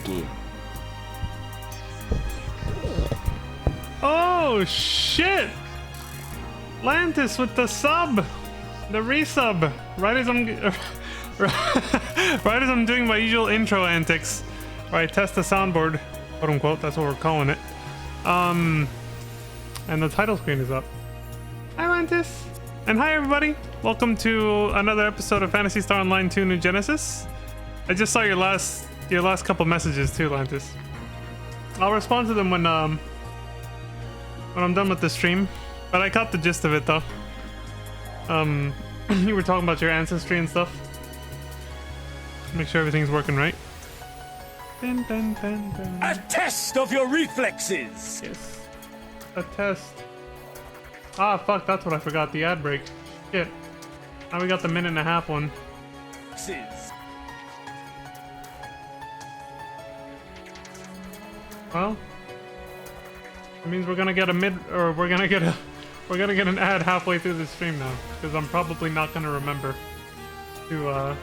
again. Oh shit! Lantis with the sub, the resub. Right as I'm, right as I'm doing my usual intro antics, where I test the soundboard, quote unquote. That's what we're calling it. And the title screen is up. Hi Lantis, and hi everybody. Welcome to another episode of Phantasy Star Online 2 New Genesis. I just saw your last couple messages too, Lantis. I'll respond to them when I'm done with the stream, but I caught the gist of it though. You were talking about your ancestry and stuff. Make sure everything's working right. Dun, dun, dun, dun. A test of your reflexes! Yes. A test. Ah, fuck, that's what I forgot, the ad break. Shit. Now we got the minute and a half one. Well, it means we're gonna get an ad halfway through the stream now, because I'm probably not gonna remember to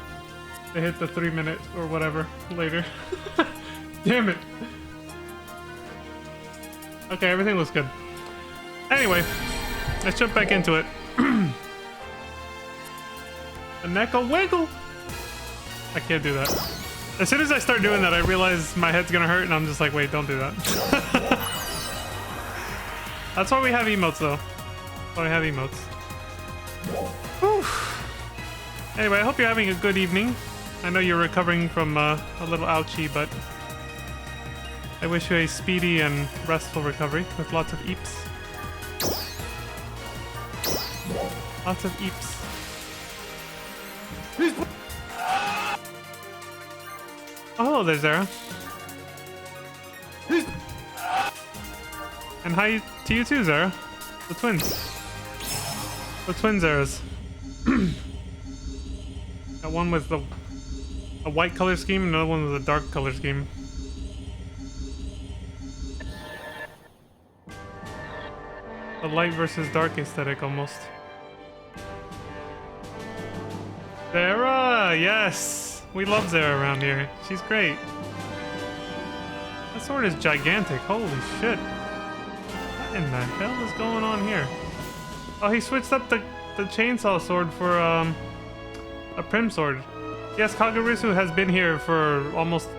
hit the 3 minute or whatever later. Damn it. Okay, everything looks good. Anyway, let's jump back into it. The neck a wiggle. I can't do that. As soon as I start doing that, I realize my head's gonna hurt, and I'm just like, wait, don't do that. That's why we have emotes, though. That's why we have emotes. Whew. Anyway, I hope you're having a good evening. I know you're recovering from a little ouchie, but I wish you a speedy and restful recovery with lots of eeps. Lots of eeps. Oh, hello there, Zara. And hi to you too, Zara. The twins. The twin Zaras. Got one with a white color scheme, and another one with a dark color scheme. The light versus dark aesthetic, almost. Zara! Yes! We love Zara around here. She's great. That sword is gigantic. Holy shit. What in the hell is going on here? Oh, he switched up the chainsaw sword for a prim sword. Yes, Kagarusu has been here for almost...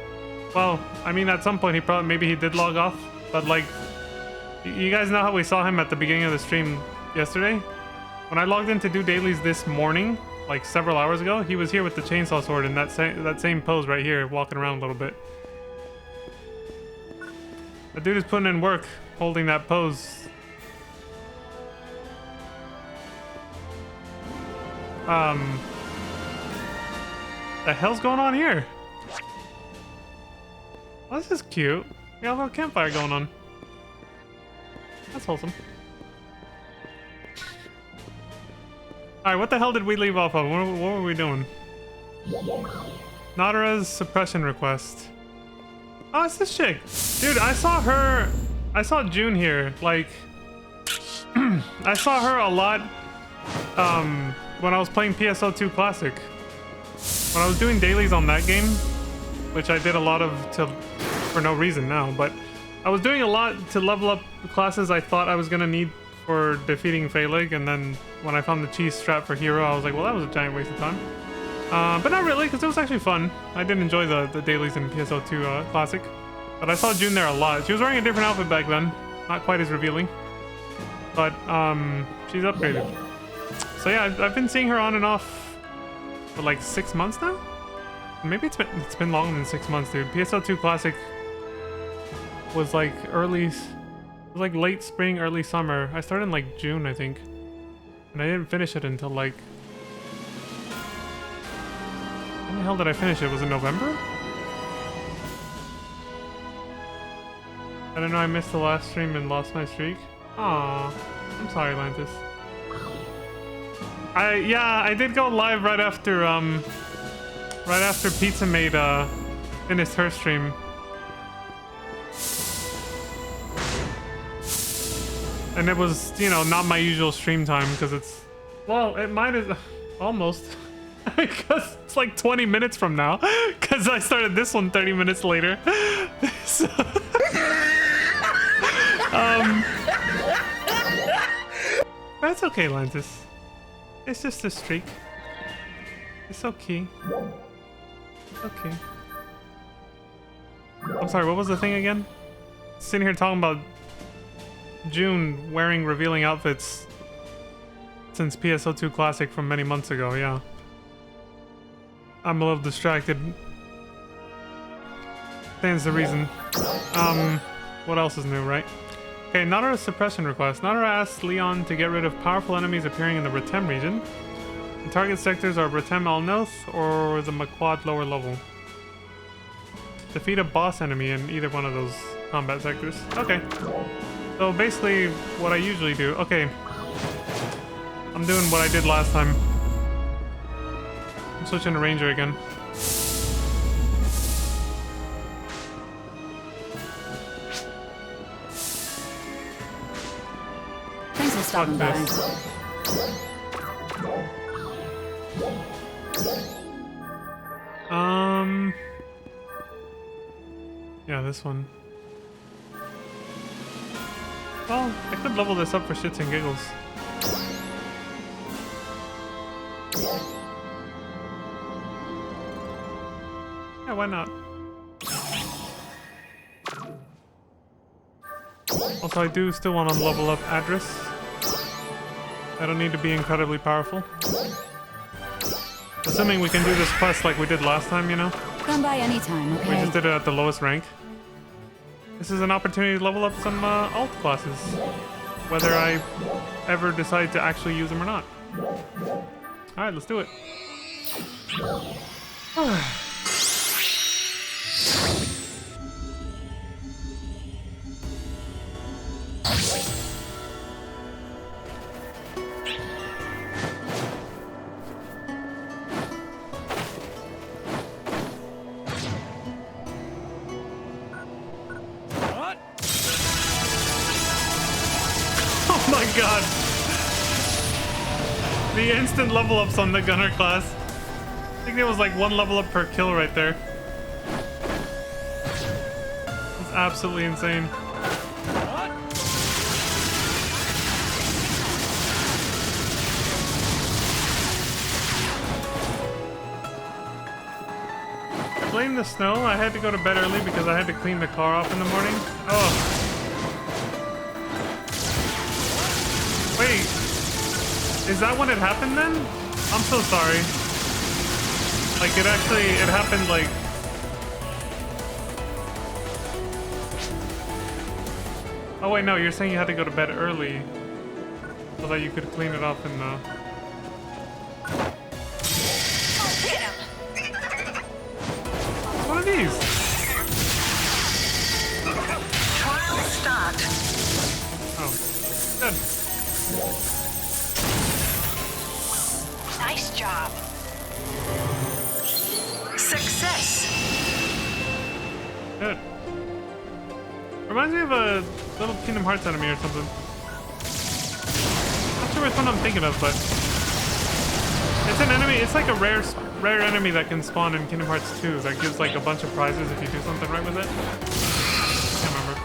Well, I mean, at some point maybe he did log off. But like, you guys know how we saw him at the beginning of the stream yesterday? When I logged in to do dailies this morning, like several hours ago, he was here with the chainsaw sword in that same pose right here, walking around a little bit. The dude is putting in work, holding that pose. The hell's going on here? Oh, this is cute. We got a little campfire going on. That's wholesome. Alright, what the hell did we leave off of? What were we doing? Nadara's suppression request. Oh, it's this chick. Dude, I saw June here. Like, I saw her a lot when I was playing PSO2 Classic. When I was doing dailies on that game, which I did a lot of for no reason now, but I was doing a lot to level up the classes I thought I was gonna need for defeating Phaleg, and then when I found the cheese strap for Hero, I was like, well, that was a giant waste of time. But not really, because it was actually fun. I did enjoy the dailies in PSO2 Classic. But I saw June there a lot. She was wearing a different outfit back then. Not quite as revealing. But she's upgraded. So yeah, I've been seeing her on and off for like 6 months now? Maybe it's been longer than 6 months, dude. PSO2 Classic was like late spring, early summer. I started in like June, I think. And I didn't finish it until like... When the hell did I finish it? Was it November? I don't know, I missed the last stream and lost my streak. Aw, I'm sorry, Lantis. I did go live right after Pizza Mate finished her stream. And it was, you know, not my usual stream time because it's, well, it might have almost. Because it's like 20 minutes from now. Because I started this one 30 minutes later. So, that's okay, Lantis. It's just a streak. It's okay. Okay. I'm sorry, what was the thing again? Sitting here talking about June wearing revealing outfits since PSO2 Classic from many months ago, yeah. I'm a little distracted. Stands the reason. What else is new, right? Okay, Nadara's suppression request. Nadara asks Leon to get rid of powerful enemies appearing in the Bretem region. The target sectors are Bretem Al Noth or the Maquad lower level. Defeat a boss enemy in either one of those combat sectors. Okay. So basically, what I usually do... Okay. I'm doing what I did last time. I'm switching to Ranger again. Thanks for stopping by. Yeah, this one. Well, I could level this up for shits and giggles. Yeah, why not? Also, I do still want to level up Address. I don't need to be incredibly powerful. Assuming we can do this quest like we did last time, you know? Come by anytime, okay? We just did it at the lowest rank. This is an opportunity to level up some alt classes. Whether I ever decide to actually use them or not. Alright, let's do it. Oh my god! The instant level ups on the gunner class. I think there was like one level up per kill right there. It's absolutely insane. I blame the snow. I had to go to bed early because I had to clean the car off in the morning. Oh. Wait, is that when it happened then? I'm so sorry. Like it happened like... Oh wait, no, you're saying you had to go to bed early so that you could clean it off in the... What are these? Trial start. Oh, good. Nice job. Success. Good. Reminds me of a little Kingdom Hearts enemy or something. Not sure which one I'm thinking of, but it's an enemy. It's like a rare enemy that can spawn in Kingdom Hearts 2 that gives like a bunch of prizes if you do something right with it. Can't remember.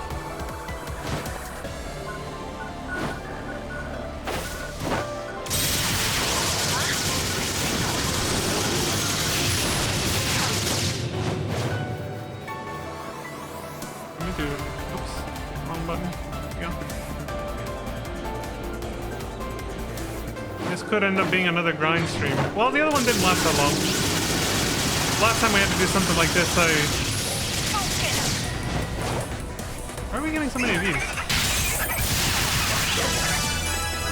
Could end up being another grind stream. Well, the other one didn't last that long. Last time we had to do something like this, Why are we getting so many of these?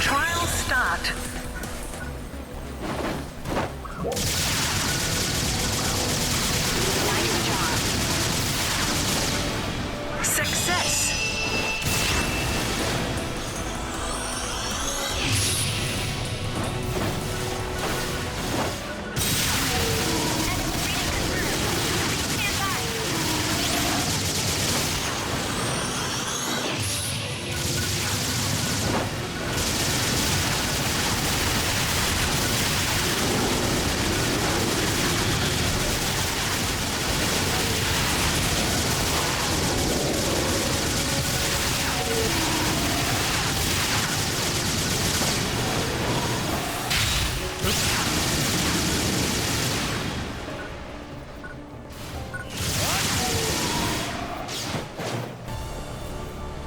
Trial start. Nice job. Success.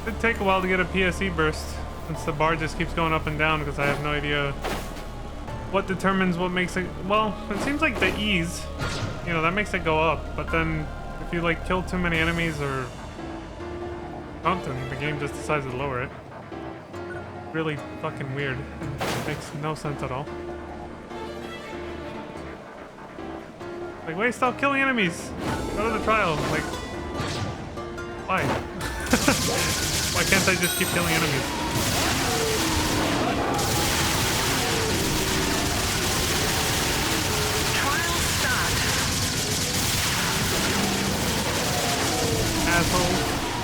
It'd take a while to get a PSE burst, since the bar just keeps going up and down because I have no idea what determines what makes it. Well, it seems like the ease, you know, that makes it go up, but then if you like kill too many enemies or something, the game just decides to lower it. Really fucking weird. It makes no sense at all. Like, wait, stop killing enemies! Go to the trial. Like, why? Why can't I just keep killing enemies? Trial start. Asshole.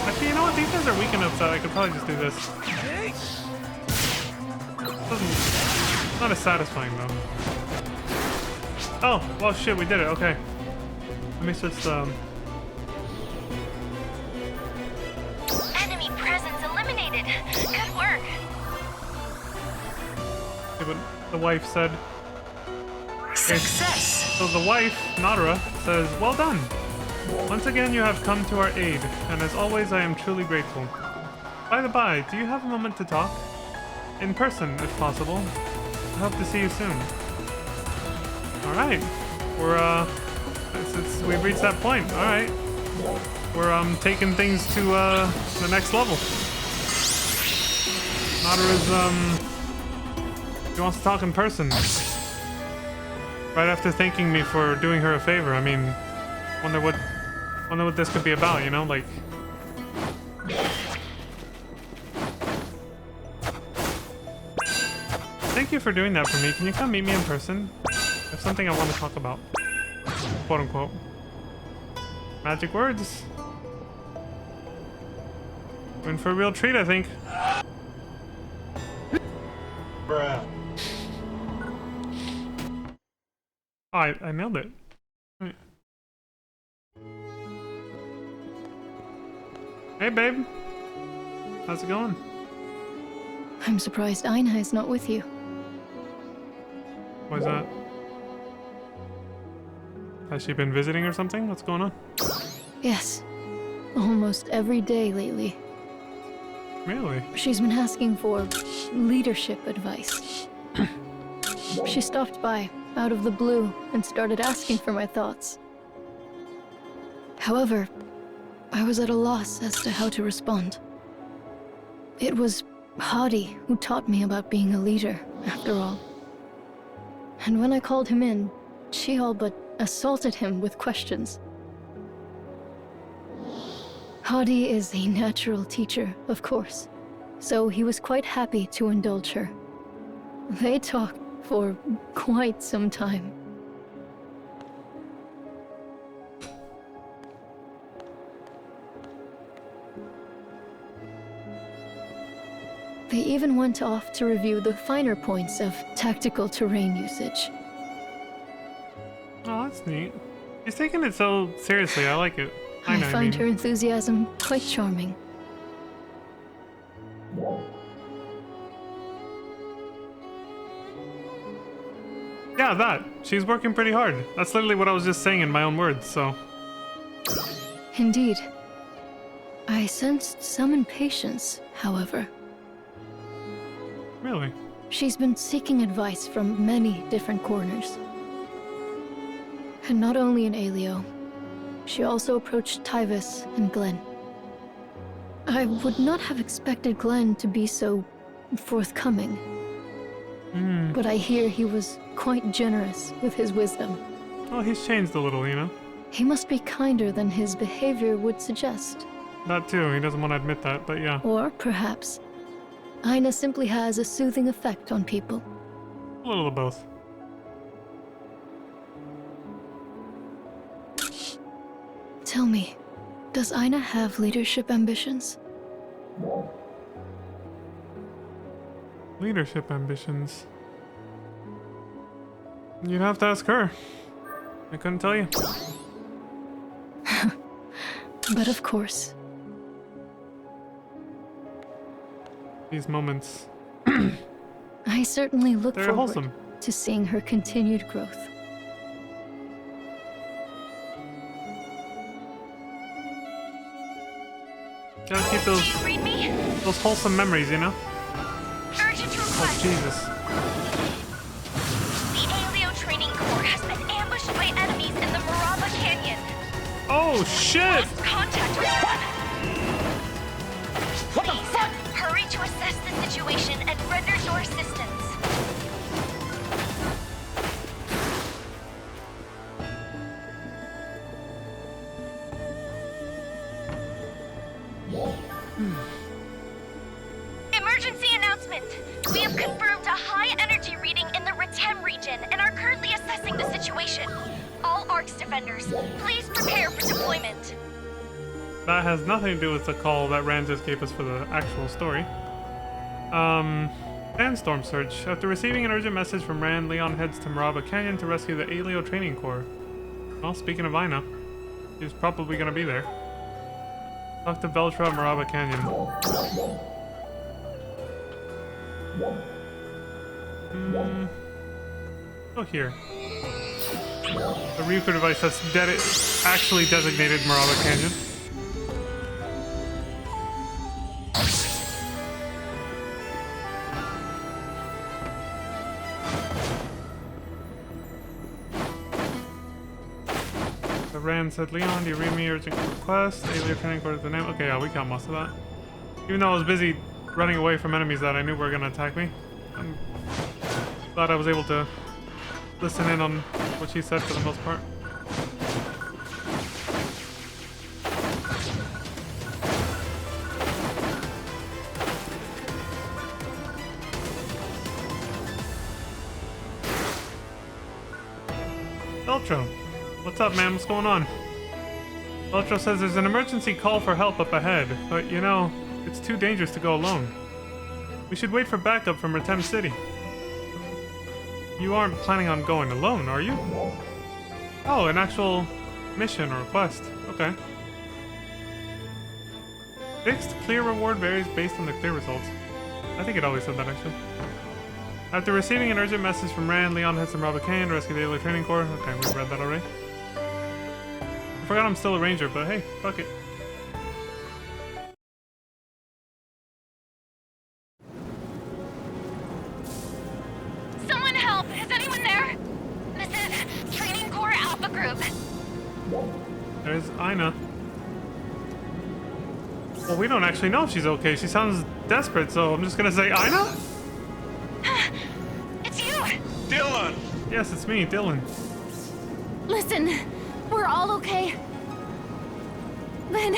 Actually, you know what? These guys are weak enough that I could probably just do this. Not as satisfying, though. Oh, well, shit, we did it. Okay. Let me switch the... Enemy presence eliminated. Good work. See what the wife said. Success. So the wife, Nadra, says, well done. Once again, you have come to our aid, and as always, I am truly grateful. By the by, do you have a moment to talk? In person, if possible. I hope to see you soon. Alright. We're, we've reached that point. Alright. We're, taking things to, the next level. Nadra's, she wants to talk in person. Right after thanking me for doing her a favor. I mean, wonder what this could be about, you know? Like... Thank you for doing that for me. Can you come meet me in person? I have something I want to talk about. Quote unquote. Magic words. In for a real treat, I think. Bruh. Oh, I nailed it. Right. Hey, babe. How's it going? I'm surprised Aina is not with you. Why's that? Has she been visiting or something? What's going on? Yes. Almost every day lately. Really? She's been asking for leadership advice. She stopped by, out of the blue, and started asking for my thoughts. However, I was at a loss as to how to respond. It was Hadi who taught me about being a leader, after all. And when I called him in, she all but assaulted him with questions. Hadi is a natural teacher, of course, so he was quite happy to indulge her. They talked for quite some time. They even went off to review the finer points of tactical terrain usage. Oh, that's neat. She's taking it so seriously. I like it. I know, find mean. her enthusiasm quite charming. Yeah, that. She's working pretty hard. That's literally what I was just saying in my own words, so... Indeed. I sensed some impatience, however. Really? She's been seeking advice from many different corners. And not only in Aelio, she also approached Tyvis and Glenn. I would not have expected Glenn to be so forthcoming. But I hear he was quite generous with his wisdom. Well, he's changed a little, you know? He must be kinder than his behavior would suggest. That too. He doesn't want to admit that, but yeah. Or perhaps, Aina simply has a soothing effect on people. A little of both. Tell me, does Aina have leadership ambitions? Leadership ambitions. You'd have to ask her. I couldn't tell you. But of course. These moments. I certainly look They're forward wholesome. to seeing her continued growth. Gotta keep those... Do you read me? those wholesome memories, you know? Urgent Oh, request. Jesus. The Alio Training Corps has been ambushed by enemies in the Maraba Canyon. Oh, shit! Lost contact with them. Please, hurry to assess the situation and render your assistance. Emergency announcement! We have confirmed a high energy reading in the Retem region and are currently assessing the situation. All ARCS defenders, please prepare for deployment. That has nothing to do with the call that Ran just gave us for the actual story. Sandstorm search. After receiving an urgent message from Ran, Leon heads to Maraba Canyon to rescue the Alio Training Corps. Well, speaking of Ina, he's probably gonna be there. Talk to Beltra at Maraba Canyon. Oh, here. The Ryuko device that's actually designated Maraba Canyon. The Ran said, Leon, do you read me urgent request? Alien training quarters the name. Okay, yeah, we got most of that. Even though I was busy running away from enemies that I knew were gonna attack me, I'm glad I was able to listen in on what she said for the most part. Beltro, what's up, man? What's going on? Beltro says there's an emergency call for help up ahead, but you know, it's too dangerous to go alone. We should wait for backup from Retem City. You aren't planning on going alone, are you? Oh, an actual mission or quest. Okay. Fixed clear reward varies based on the clear results. I think it always said that, actually. After receiving an urgent message from Ran, Leon heads to Maraba Canyon to rescue the Alien Training Corps. Okay, we've read that already. I forgot I'm still a ranger, but hey, fuck it. Someone help! Is anyone there? This is Training Corps Alpha Group. There's Ina. Well, we don't actually know if she's okay. She sounds desperate, so I'm just gonna say Ina? It's you! Dylan! Yes, it's me, Dylan. Listen, we're all okay. Then,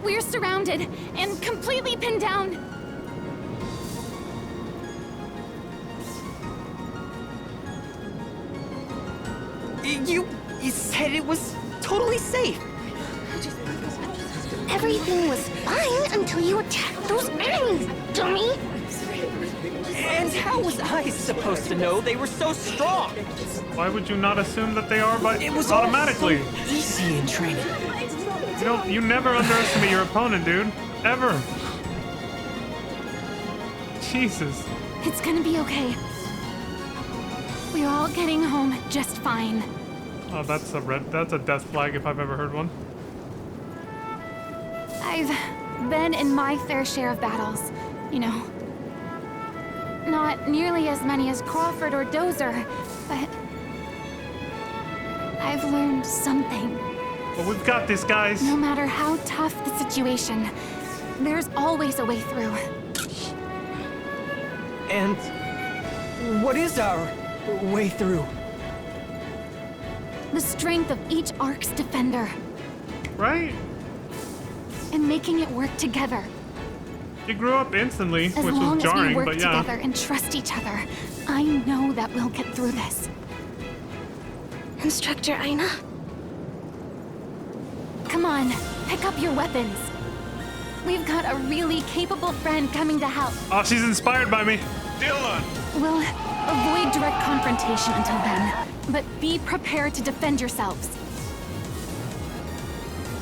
we're surrounded and completely pinned down. You said it was totally safe. Everything was fine until you attacked those enemies, dummy! And how was I supposed to know they were so strong? Why would you not assume that they are It was all automatically? so easy in training. You never underestimate your opponent, dude. Ever. Jesus. It's gonna be okay. We're all getting home just fine. Oh, that's a death flag if I've ever heard one. I've been in my fair share of battles, you know. Not nearly as many as Crawford or Dozer, but I've learned something. But we've got this, guys. No matter how tough the situation, there's always a way through. And what is our way through? The strength of each ARC's defender, Right? and making it work together. You grew up instantly, As which long was as we jarring, work but yeah. together and trust each other, I know that we'll get through this. Instructor Ina? Come on, pick up your weapons. We've got a really capable friend coming to help. Oh, she's inspired by me. Dylan! We'll avoid direct confrontation until then, but be prepared to defend yourselves.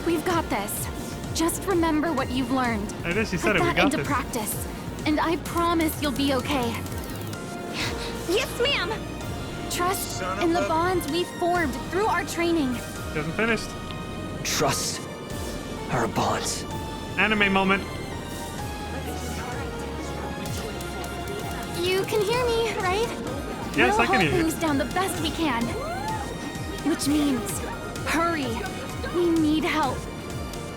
We've got this. Just remember what you've learned. I guess she said Put it. We that got into this. practice, and I promise you'll be okay. Yes, ma'am! Trust Son of in the a- bonds we've formed through our training. She hasn't finished. Trust our bonds. Anime moment. You can hear me, right? Yes, we'll I can hold hear you. things down the best we can. Which means, hurry. We need help.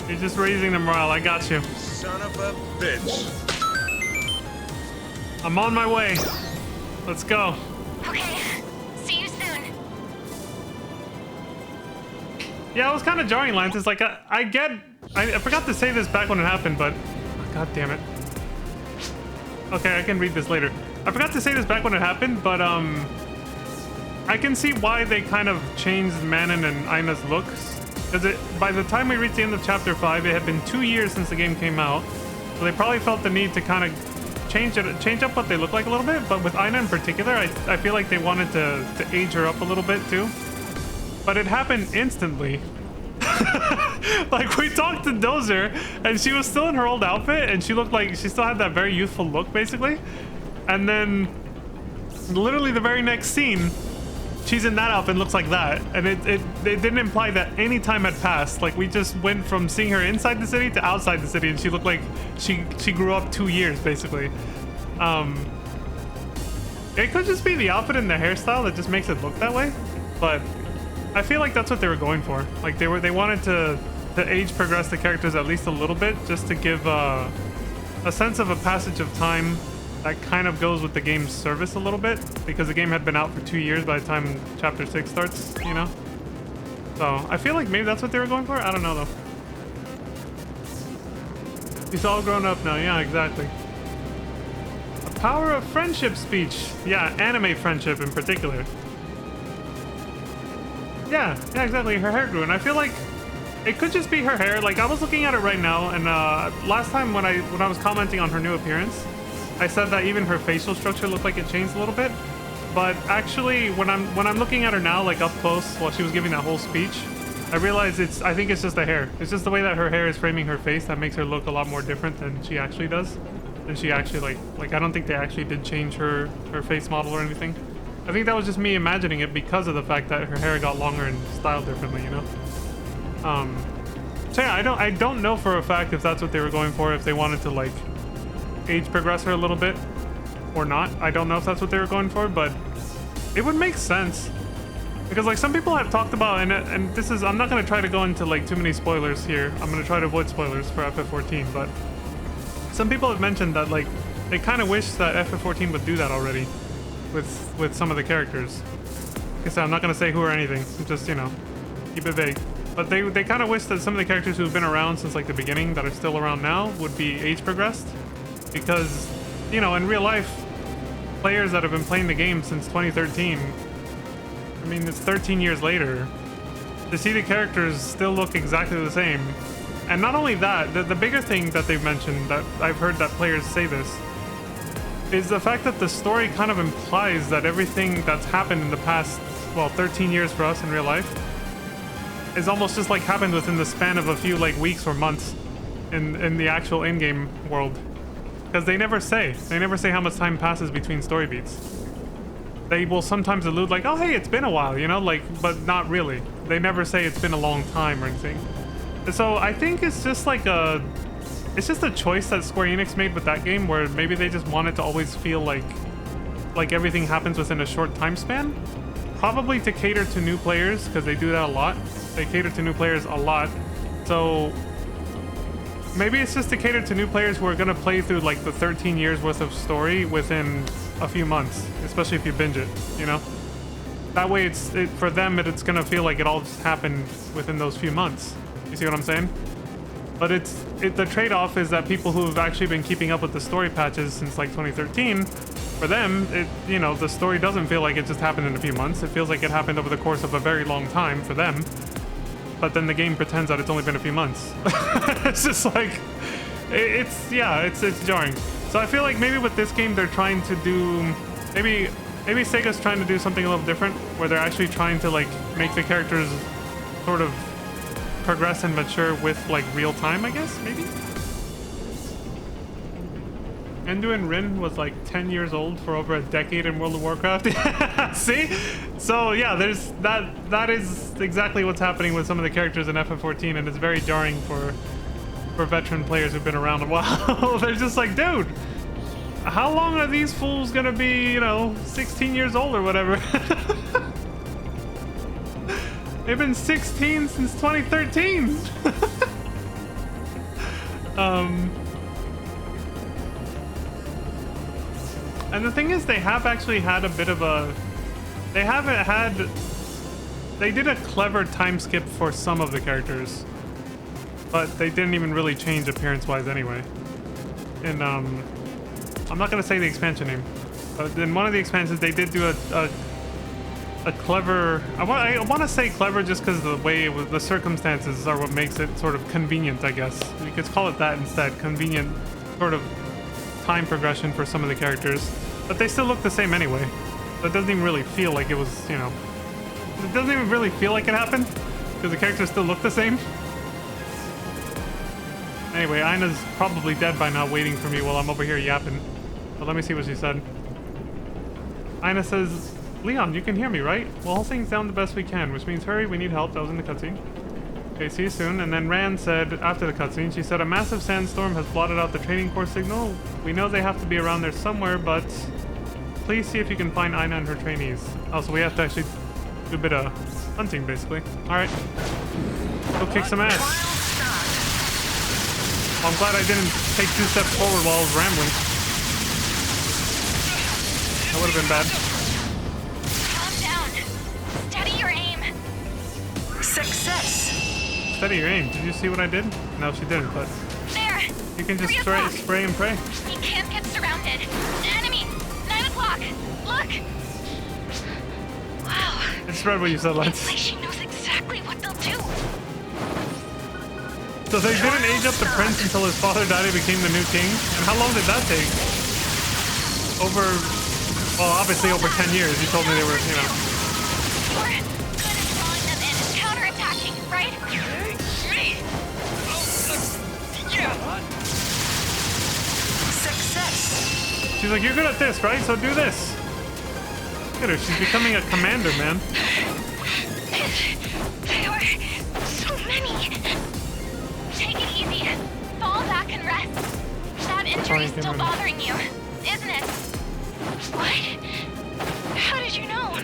You're just raising the morale. I got you. Son of a bitch. I'm on my way. Let's go. Okay, see you soon. Yeah, it was kind of jarring, Lance. It's like, I forgot to say this back when it happened, but... oh, God damn it. Okay, I can read this later. I forgot to say this back when it happened, but, I can see why they kind of changed Manon and Ina's looks. Because by the time we reached the end of Chapter 5, it had been 2 years since the game came out. So they probably felt the need to kind of change up what they look like a little bit. But with Ina in particular, I feel like they wanted to age her up a little bit too. But it happened instantly. Like, we talked to Dozer, and she was still in her old outfit, and she looked like she still had that very youthful look, basically. And then, literally the very next scene, she's in that outfit and looks like that. And it didn't imply that any time had passed. Like, we just went from seeing her inside the city to outside the city, and she looked like she grew up 2 years, basically. It could just be the outfit and the hairstyle that just makes it look that way, but I feel like that's what they were going for. Like, they wanted to age progress the characters at least a little bit, just to give a sense of a passage of time that kind of goes with the game's service a little bit, because the game had been out for 2 years by the time Chapter 6 starts, you know? So, I feel like maybe that's what they were going for? I don't know, though. He's all grown up now. Yeah, exactly. A power of friendship speech. Yeah, anime friendship in particular. Yeah, exactly. Her hair grew, and I feel like it could just be her hair. Like, I was looking at it right now, and last time when I was commenting on her new appearance, I said that even her facial structure looked like it changed a little bit. But actually, when I'm looking at her now, like up close, while she was giving that whole speech, I realized I think it's just the hair. It's just the way that her hair is framing her face that makes her look a lot more different than she actually does. Than she actually like I don't think they actually did change her face model or anything. I think that was just me imagining it because of the fact that her hair got longer and styled differently, you know? So yeah, I don't know for a fact if that's what they were going for, if they wanted to like age progress her a little bit or not. I don't know if that's what they were going for, but it would make sense. Because like some people have talked about, and this is, I'm not going to try to go into like too many spoilers here. I'm going to try to avoid spoilers for FF14, but some people have mentioned that like they kind of wish that FF14 would do that already with some of the characters. Like I said, I'm not going to say who or anything, just, you know, keep it vague. But they kind of wish that some of the characters who've been around since like the beginning that are still around now would be age progressed. Because, you know, in real life, players that have been playing the game since 2013, I mean, it's 13 years later, to see the characters still look exactly the same. And not only that, the bigger thing that they've mentioned, that I've heard that players say this, is the fact that the story kind of implies that everything that's happened in the past, well, 13 years for us in real life, is almost just like happened within the span of a few like weeks or months in the actual in-game world. Because they never say how much time passes between story beats. They will sometimes allude like, oh hey, it's been a while, you know, like, but not really. They never say it's been a long time or anything. So I think it's just like it's just a choice that Square Enix made with that game, where maybe they just wanted to always feel like everything happens within a short time span. Probably to cater to new players, because they do that a lot. They cater to new players a lot. So maybe it's just to cater to new players who are going to play through like the 13 years worth of story within a few months, especially if you binge it, you know? That way for them, it's going to feel like it all just happened within those few months. You see what I'm saying? But the trade-off is that people who have actually been keeping up with the story patches since like 2013, for them, you know, the story doesn't feel like it just happened in a few months. It feels like it happened over the course of a very long time for them. But then the game pretends that it's only been a few months. It's just like, it's jarring. So I feel like maybe with this game they're trying to do, maybe Sega's trying to do something a little different, where they're actually trying to like make the characters sort of progress and mature with like real time, I guess, maybe? Enduin Rin was like 10 years old for over a decade in World of Warcraft. See? So yeah, there's that is exactly what's happening with some of the characters in FF14, and it's very jarring for veteran players who've been around a while. They're just like, dude, how long are these fools gonna be, you know, 16 years old or whatever? They've been 16 since 2013. And the thing is, they have actually had a bit of a... They did a clever time skip for some of the characters. But they didn't even really change appearance-wise anyway. And, I'm not gonna say the expansion name. But in one of the expansions, they did do a clever... I want to say clever just because the way it was, the circumstances are what makes it sort of convenient, I guess. You could call it that instead. Convenient sort of time progression for some of the characters. But they still look the same anyway. So it doesn't even really feel like it was, you know... It doesn't even really feel like it happened. Because the characters still look the same. Anyway, Ina's probably dead by now waiting for me while I'm over here yapping. But let me see what she said. Ina says, Leon, you can hear me, right? Well, hold things down the best we can, which means hurry, we need help. That was in the cutscene. Okay, see you soon. And then Rand said, after the cutscene, she said, a massive sandstorm has blotted out the training core signal. We know they have to be around there somewhere, but please see if you can find Ina and her trainees. Oh, so we have to actually do a bit of hunting, basically. Alright. Go kick some ass. Well, I'm glad I didn't take 2 steps forward while I was rambling. That would have been bad. Calm down. Steady your aim. Success. Steady your aim. Did you see what I did? No, she didn't, but There. you can just 3 o'clock. spray and pray. We can't get surrounded. Enemy. 9 o'clock. Look. Wow. I just read what you said, It's Lance. like she knows exactly what they'll do. So they didn't age up the prince until his father died and became the new king? And how long did that take? Over, well, obviously over 10 years. You told me they were, you know. You're good at drawing them in and counterattacking, right? Me? Yeah. Success. She's like, you're good at this, right? So do this. Look at her. She's becoming a commander, man. There were so many. Take it easy. Fall back and rest. That injury's still bothering you, isn't it? What? How did you know?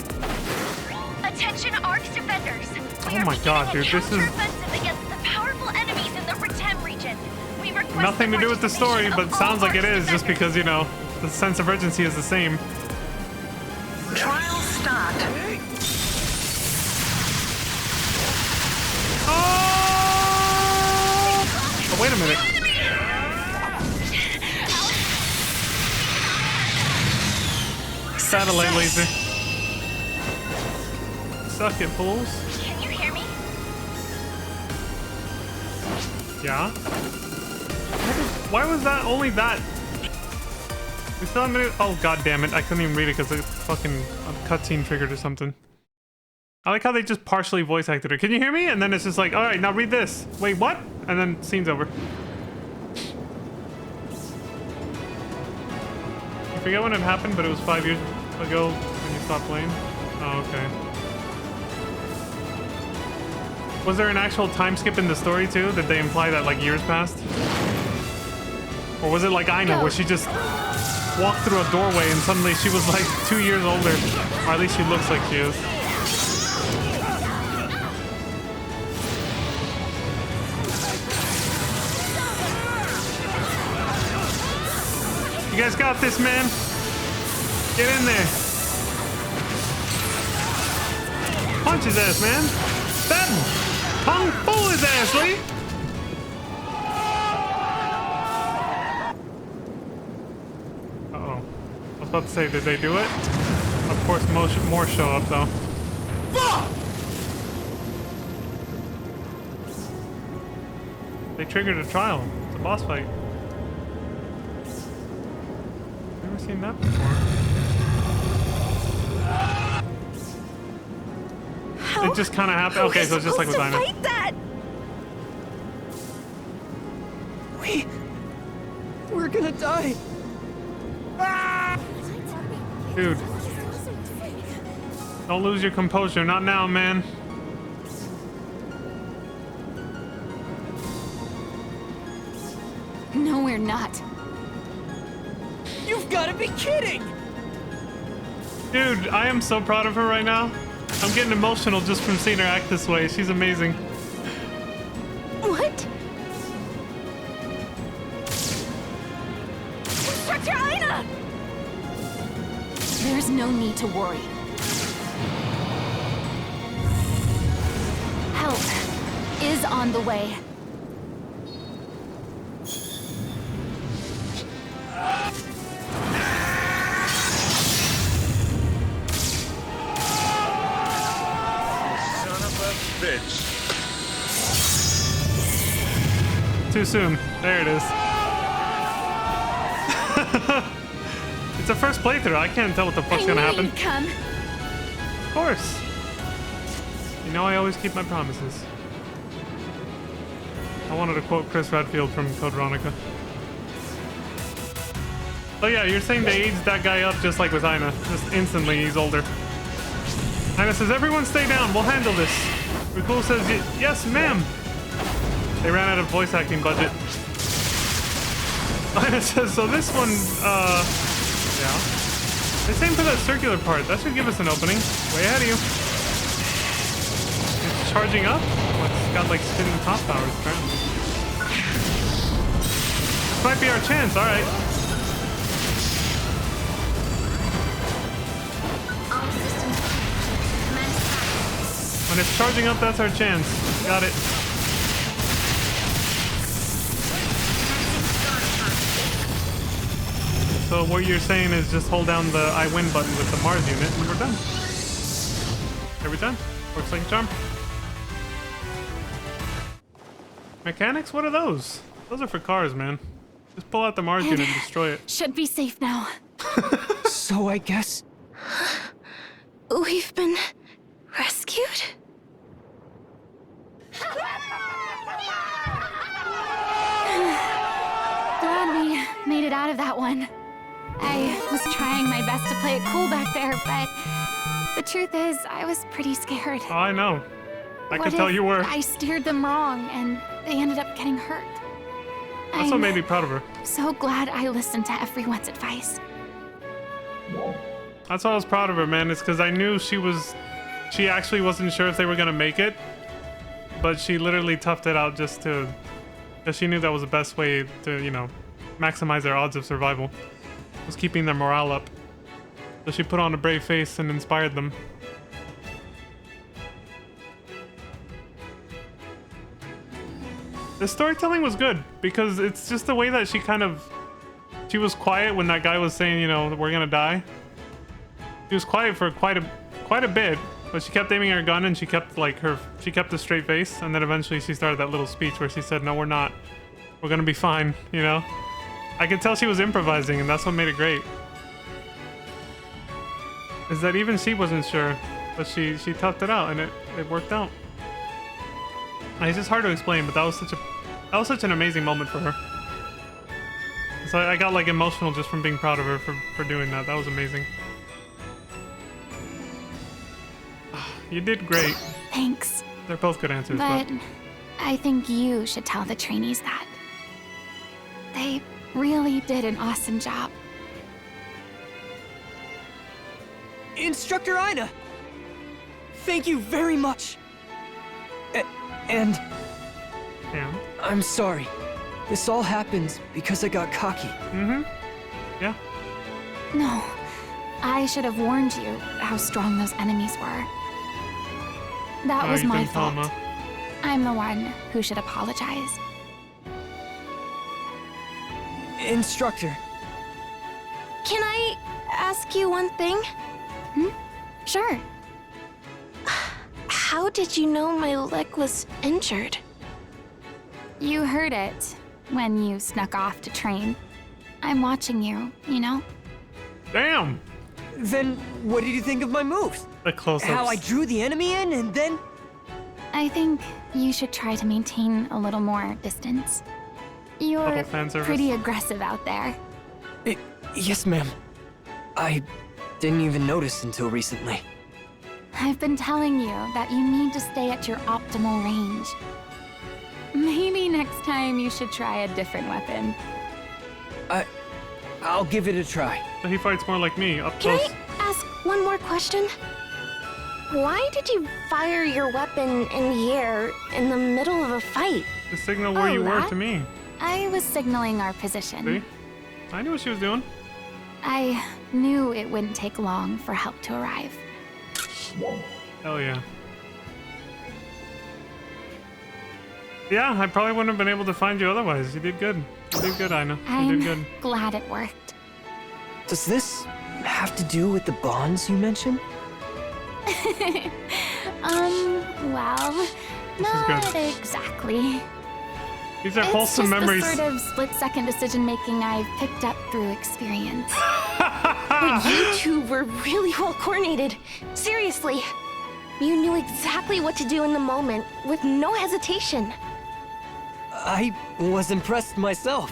Attention ARC's defenders. We Oh my god, dude, this is... counteroffensive against the powerful enemies in the Retem region. We request Nothing to do with the story, participation but of sounds all like it ARC's is, just defenders. because, you know, the sense of urgency is the same. Trial start. Oh, wait a minute. Satellite laser. Suck it, fools. Can you hear me? Yeah? Why was that only that? We still have a minute. Oh, god damn it. I couldn't even read it because the fucking cutscene triggered or something. I like how they just partially voice acted her. Can you hear me? And then it's just like, alright, now read this. Wait, what? And then scene's over. I forget when it happened, but it was 5 years ago when you stopped playing. Oh, okay. Was there an actual time skip in the story too? Did they imply that like years passed? Or was it like Ina, where she just walked through a doorway and suddenly she was like 2 years older? Or at least she looks like she is. You guys got this, man. Get in there. Punch his ass, man. Stab him. Kung Fu his ass, Lee. Uh-oh. I was about to say, did they do it? Of course, more show up, though. They triggered a trial. It's a boss fight. Never seen that before. It just kind of happened. Okay, so it's just like with Dinah. Fight that! We're gonna die. Dude. Don't lose your composure. Not now, man. No, we're not. You've gotta be kidding! Dude, I am so proud of her right now. I'm getting emotional just from seeing her act this way. She's amazing. What? Instructor Aina! There's no need to worry. Help is on the way. Son of a bitch. Too soon. There it is. It's a first playthrough. I can't tell what the fuck's gonna happen. Come. Of course. You know I always keep my promises. I wanted to quote Chris Redfield from Code Veronica. Oh yeah, you're saying they aged that guy up just like with Aina. Just instantly, he's older. Aina says, everyone stay down, we'll handle this. Rikul says, yes ma'am. They ran out of voice acting budget. Aina says, so this one, yeah. Let's aim for that circular part. That should give us an opening. Way ahead of you. It's charging up? Oh, it's got like spinning top powers, apparently. This might be our chance, alright. When it's charging up, that's our chance. Got it. So what you're saying is just hold down the I win button with the Mars unit and we're done. Every time. Works like a charm. Mechanics? What are those? Those are for cars, man. Just pull out the Mars unit and destroy it. Should be safe now. So I guess... We've been rescued? Glad we made it out of that one. I was trying my best to play it cool back there, but the truth is, I was pretty scared. Oh, I know. I What could tell if you were. I steered them wrong and they ended up getting hurt. That's what made me proud of her. So glad I listened to everyone's advice. That's why I was proud of her, man. It's because I knew she actually wasn't sure if they were going to make it. But she literally toughed it out just to... Because she knew that was the best way to, you know, maximize their odds of survival. Was keeping their morale up. So she put on a brave face and inspired them. The storytelling was good because it's just the way that she was quiet when that guy was saying, you know, we're gonna die. She was quiet for quite a bit, but she kept aiming her gun and she kept a straight face, and then eventually she started that little speech where she said, no, we're not. We're gonna be fine, you know? I could tell she was improvising, and that's what made it great. Is that even she wasn't sure, but she toughed it out and it worked out. It's just hard to explain, but that was such an amazing moment for her. So I got like emotional just from being proud of her for doing that. That was amazing. You did great. Thanks. They're both good answers, But I think you should tell the trainees that. They really did an awesome job. Instructor Aina! Thank you very much! And... Yeah. I'm sorry. This all happened because I got cocky. Mm-hmm. Yeah. No, I should have warned you how strong those enemies were. That was you my didn't tell fault. him, huh? I'm the one who should apologize. Instructor. Can I ask you one thing? Sure. How did you know my leg was injured? You heard it when you snuck off to train. I'm watching you, you know? Damn! Then what did you think of my moves? The close-ups. How I drew the enemy in and then... I think you should try to maintain a little more distance. You're Double fan service. pretty aggressive out there. Yes, ma'am. I didn't even notice until recently. I've been telling you that you need to stay at your optimal range. Maybe next time you should try a different weapon. I'll give it a try. He fights more like me, up Can close. I ask one more question? Why did you fire your weapon in the air in the middle of a fight? To signal where Oh, you were that? to me. I was signaling our position. See? I knew what she was doing. I knew it wouldn't take long for help to arrive. Hell yeah. Yeah, I probably wouldn't have been able to find you otherwise. You did good. You did good, Aina. You I'm did good. glad it worked. Does this have to do with the bonds you mentioned? Well, is not good. exactly. These are It's wholesome just memories. the sort of split-second decision-making I've picked up through experience. But you two were really well coordinated. Seriously. You knew exactly what to do in the moment with no hesitation. I was impressed myself.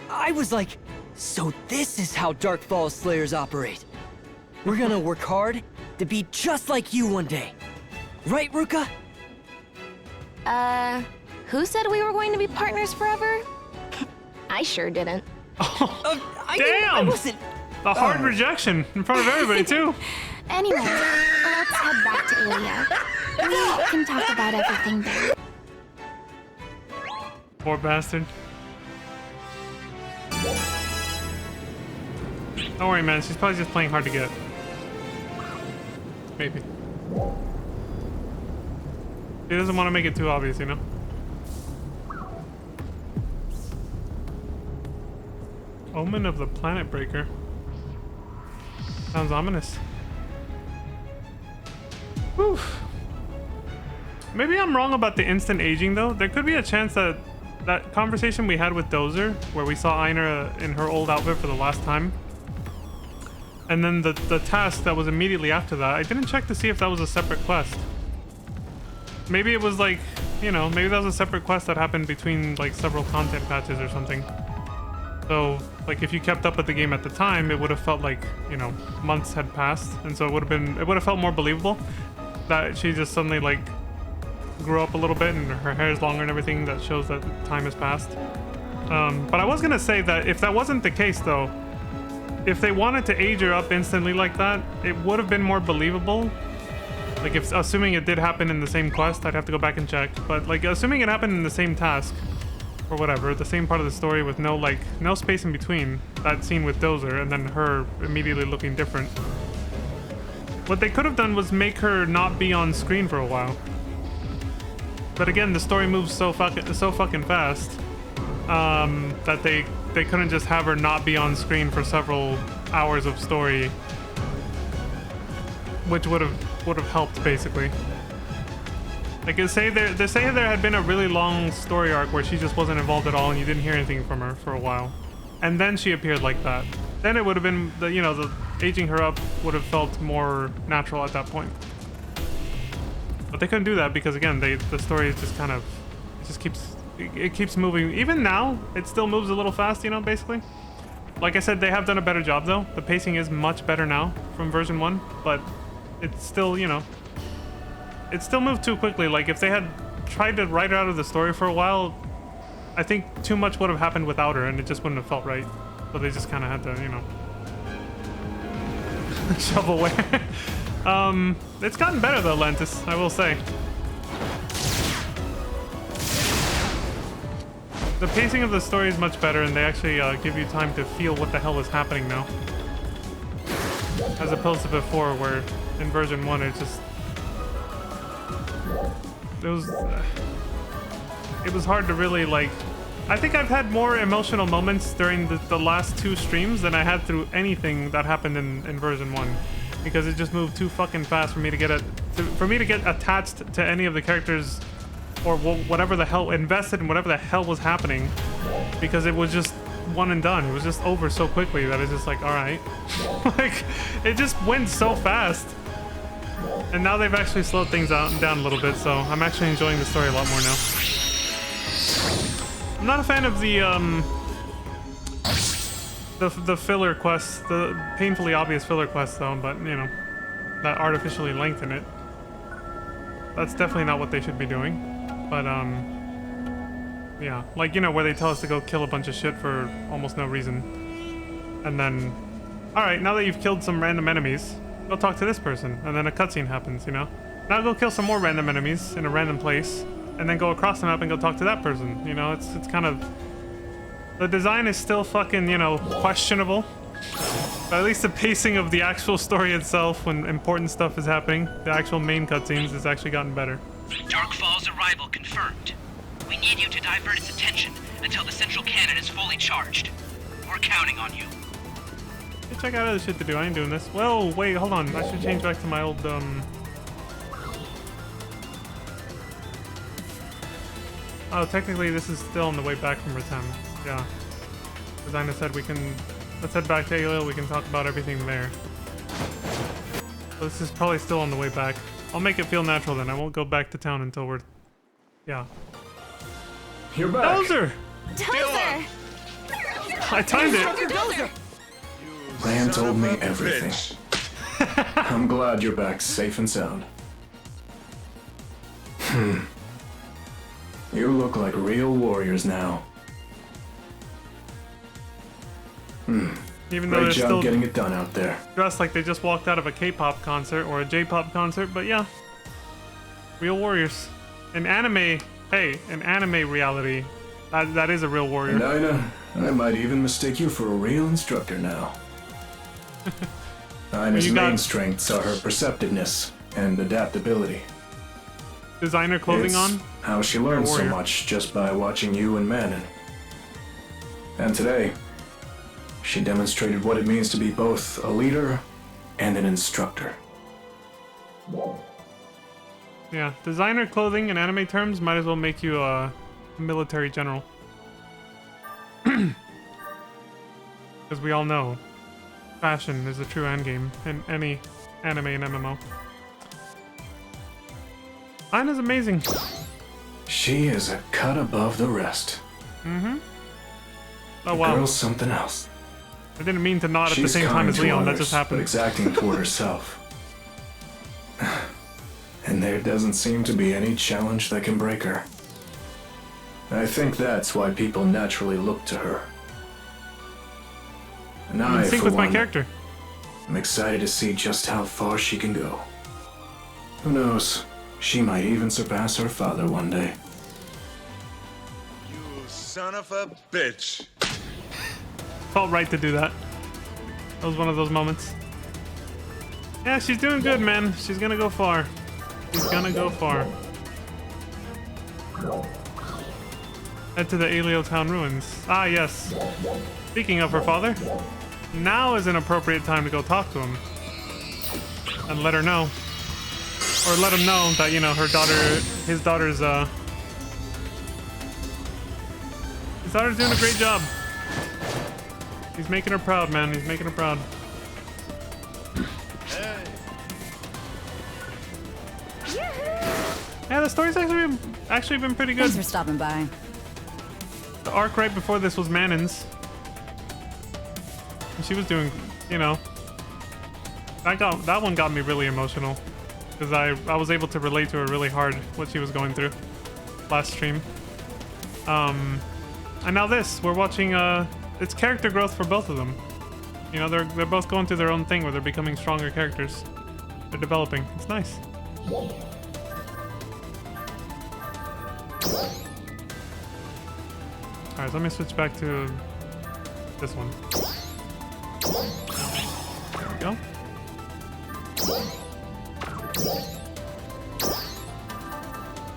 I was like, so this is how Darkfall Slayers operate. We're gonna work hard to be just like you one day. Right, Ruka? Who said we were going to be partners forever? I sure didn't. I wasn't... A hard rejection in front of everybody, too. Anyway, let's head back to Aelia. We can talk about everything there. Poor bastard. Don't worry, man. She's probably just playing hard to get. Maybe. She doesn't want to make it too obvious, you know? Omen of the Planet Breaker. Sounds ominous. Whew. Maybe I'm wrong about the instant aging, though. There could be a chance that that conversation we had with Dozer, where we saw Aina in her old outfit for the last time, and then the task that was immediately after that, I didn't check to see if that was a separate quest. Maybe it was like, you know, maybe that was a separate quest that happened between like several content patches or something. So, like, if you kept up with the game at the time, it would have felt like, you know, months had passed, and so it would have felt more believable that she just suddenly like grew up a little bit and her hair is longer and everything. That shows that time has passed. But I was gonna say that if that wasn't the case, though, if they wanted to age her up instantly like that, it would have been more believable. Like, if assuming it did happen in the same quest, I'd have to go back and check. But like, assuming it happened in the same task, or whatever, the same part of the story with no space in between that scene with Dozer and then her immediately looking different. What they could have done was make her not be on screen for a while. But again, the story moves so fucking fast that they couldn't just have her not be on screen for several hours of story, which would have helped basically. Like, say there had been a really long story arc where she just wasn't involved at all and you didn't hear anything from her for a while, and then she appeared like that. Then it would have been the aging her up would have felt more natural at that point. But they couldn't do that because again, the story is just kind of it keeps moving. Even now, it still moves a little fast, you know, basically. Like I said, they have done a better job though. The pacing is much better now from version 1, but it's still, you know, it still moved too quickly. Like, if they had tried to write her out of the story for a while, I think too much would have happened without her and it just wouldn't have felt right. So they just kind of had to, you know, shovelware. It's gotten better though, Lantis, I will say. The pacing of the story is much better and they actually give you time to feel what the hell is happening now. As opposed to before, where in version 1 it was hard to really, like, I think I've had more emotional moments during the last 2 streams than I had through anything that happened in version 1, because it just moved too fucking fast for me to get attached to any of the characters or whatever the hell, invested in whatever the hell was happening, because it was just one and done. It was just over so quickly that it's just like, all right. Like, it just went so fast. And now they've actually slowed things down a little bit, so I'm actually enjoying the story a lot more now. I'm not a fan of the filler quests, the painfully obvious filler quests though, but you know, that artificially lengthen it. That's definitely not what they should be doing. But yeah, like, you know, where they tell us to go kill a bunch of shit for almost no reason. And then, alright, now that you've killed some random enemies, go talk to this person. And then a cutscene happens, you know? Now go kill some more random enemies in a random place. And then go across the map and go talk to that person. You know, it's kind of... The design is still fucking, you know, questionable. But at least the pacing of the actual story itself, when important stuff is happening, the actual main cutscenes, has actually gotten better. Darkfall's arrival confirmed. We need you to divert its attention until the central cannon is fully charged. We're counting on you. Hey, check out other shit to do. I ain't doing this. Whoa, wait, hold on. I should change back to my old, Oh, technically this is still on the way back from Retem. Yeah. Designer said we can... Let's head back to Alio, we can talk about everything there. So this is probably still on the way back. I'll make it feel natural then. I won't go back to town until we're... Yeah. You're back. Dozer! Dozer! I timed it! Lan told me Son of a everything. bitch. I'm glad you're back safe and sound. You look like real warriors now. Even though Great they're job still getting it done out there. dressed like they just walked out of a K-pop concert or a J-pop concert, but yeah. Real warriors. An anime... Hey, an anime reality. That is a real warrior. And I might even mistake you for a real instructor now. Ina's You got- main strengths are her perceptiveness and adaptability. Designer clothing It's on? how she learned so warrior. much just by watching you and Manon. And today, she demonstrated what it means to be both a leader and an instructor. Yeah, designer clothing in anime terms might as well make you a military general. Because we all know, fashion is a true endgame in any anime and MMO. Ina's amazing. She is a cut above the rest. Oh The wow, girl's something else. I didn't mean to nod at the She's same time kind as to Leon, that others, just but happened. exacting toward herself. And there doesn't seem to be any challenge that can break her. I think that's why people naturally look to her. And I'm I, in sync for with my one, character. I'm excited to see just how far she can go. Who knows? She might even surpass her father one day. You son of a bitch. Felt right to do that. That was one of those moments. Yeah, she's doing good, man. She's gonna go far. She's gonna go far. Head to the Alio Town ruins. Ah, yes. Speaking of her father, now is an appropriate time to go talk to him. And let her know. Or let him know that, you know, his daughter's doing a great job. He's making her proud, man. He's making her proud. Yeah, the story's actually been pretty good. Thanks for stopping by. The arc right before this was Manon's. And she was doing, you know, that one got me really emotional because I was able to relate to her really hard what she was going through last stream. And now this, we're watching it's character growth for both of them. You know, they're both going through their own thing where they're becoming stronger characters. They're developing. It's nice. Alright, so let me switch back to this one. There we go.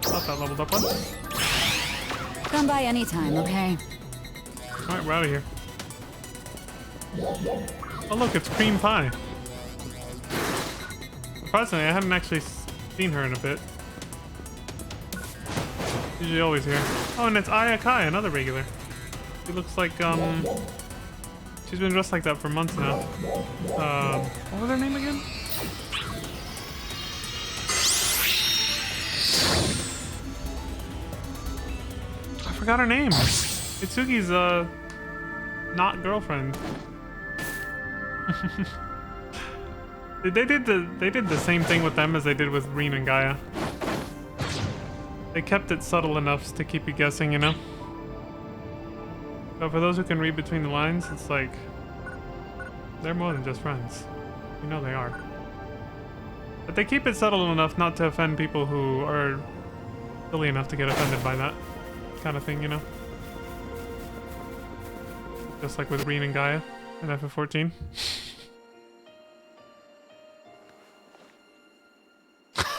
Thought that leveled up once. Come by anytime, okay? Alright, we're out of here. Oh look, it's cream pie. Surprisingly, I haven't actually seen her in a bit. Usually always here. Oh, and it's Aya Kai, another regular. She looks like, she's been dressed like that for months now. What was her name again? I forgot her name. Itsugi's, not girlfriend. They did the same thing with them as they did with Reen and Gaia. They kept it subtle enough to keep you guessing, you know? So for those who can read between the lines, it's like... They're more than just friends. You know they are. But they keep it subtle enough not to offend people who are silly enough to get offended by that kind of thing, you know? Just like with Reen and Gaia in FF14.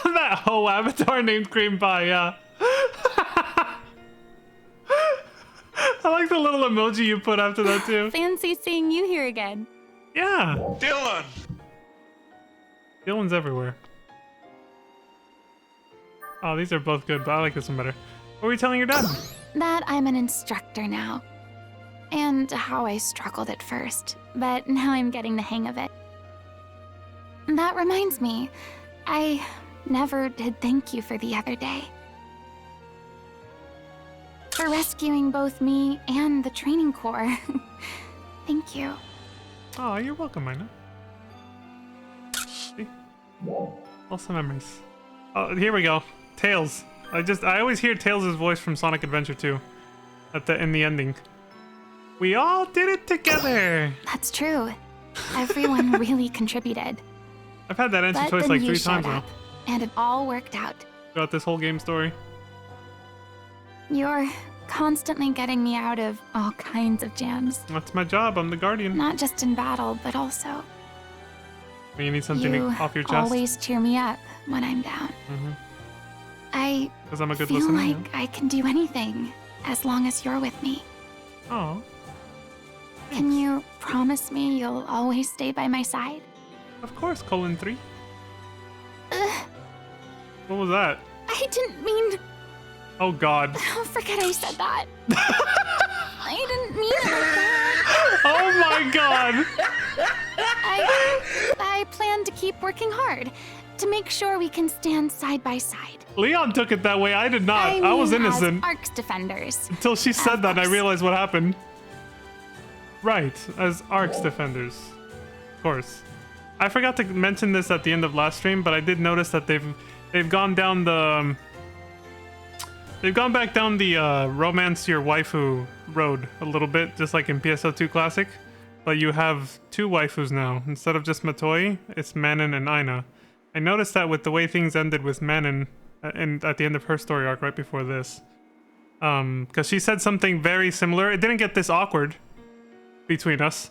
That whole avatar named Cream Pie, yeah. I like the little emoji you put after that too. Fancy seeing you here again. Yeah. Dylan! Dylan's everywhere. Oh, these are both good, but I like this one better. What were you telling your dad? That I'm an instructor now. And how I struggled at first, but now I'm getting the hang of it. That reminds me, I never did thank you for the other day. For rescuing both me and the training corps. Thank you. Oh, you're welcome, Mina. See? Also memories. Oh, here we go. Tails. I always hear Tails' voice from Sonic Adventure 2 in the ending. We all did it together. That's true. Everyone really contributed. I've had that answer But choice then like you 3 showed times now. up, and it all worked out. Throughout this whole game story. You're constantly getting me out of all kinds of jams. That's my job. I'm the guardian. Not just in battle, but also. When you need something You off your chest. always cheer me up when I'm down. I Because I'm a good feel listener. like I can do anything as long as you're with me. Oh. Can you promise me you'll always stay by my side? Of course, colon 3. What was that? I didn't mean. Oh god. Oh, forget I said that. I didn't mean it like that. Oh my god. I plan to keep working hard to make sure we can stand side by side. Leon took it that way. I did not. I was mean, innocent. As Ark's defenders. Until she said Of that, I course. realized what happened. Right, as Ark's defenders. Of course. I forgot to mention this at the end of last stream, but I did notice that they've gone down the they've gone back down the romance your waifu road a little bit, just like in PSO2 Classic. But you have 2 waifus now. Instead of just Matoi, it's Manon and Aina. I noticed that with the way things ended with Manon and at the end of her story arc right before this. Because she said something very similar. It didn't get this awkward between us.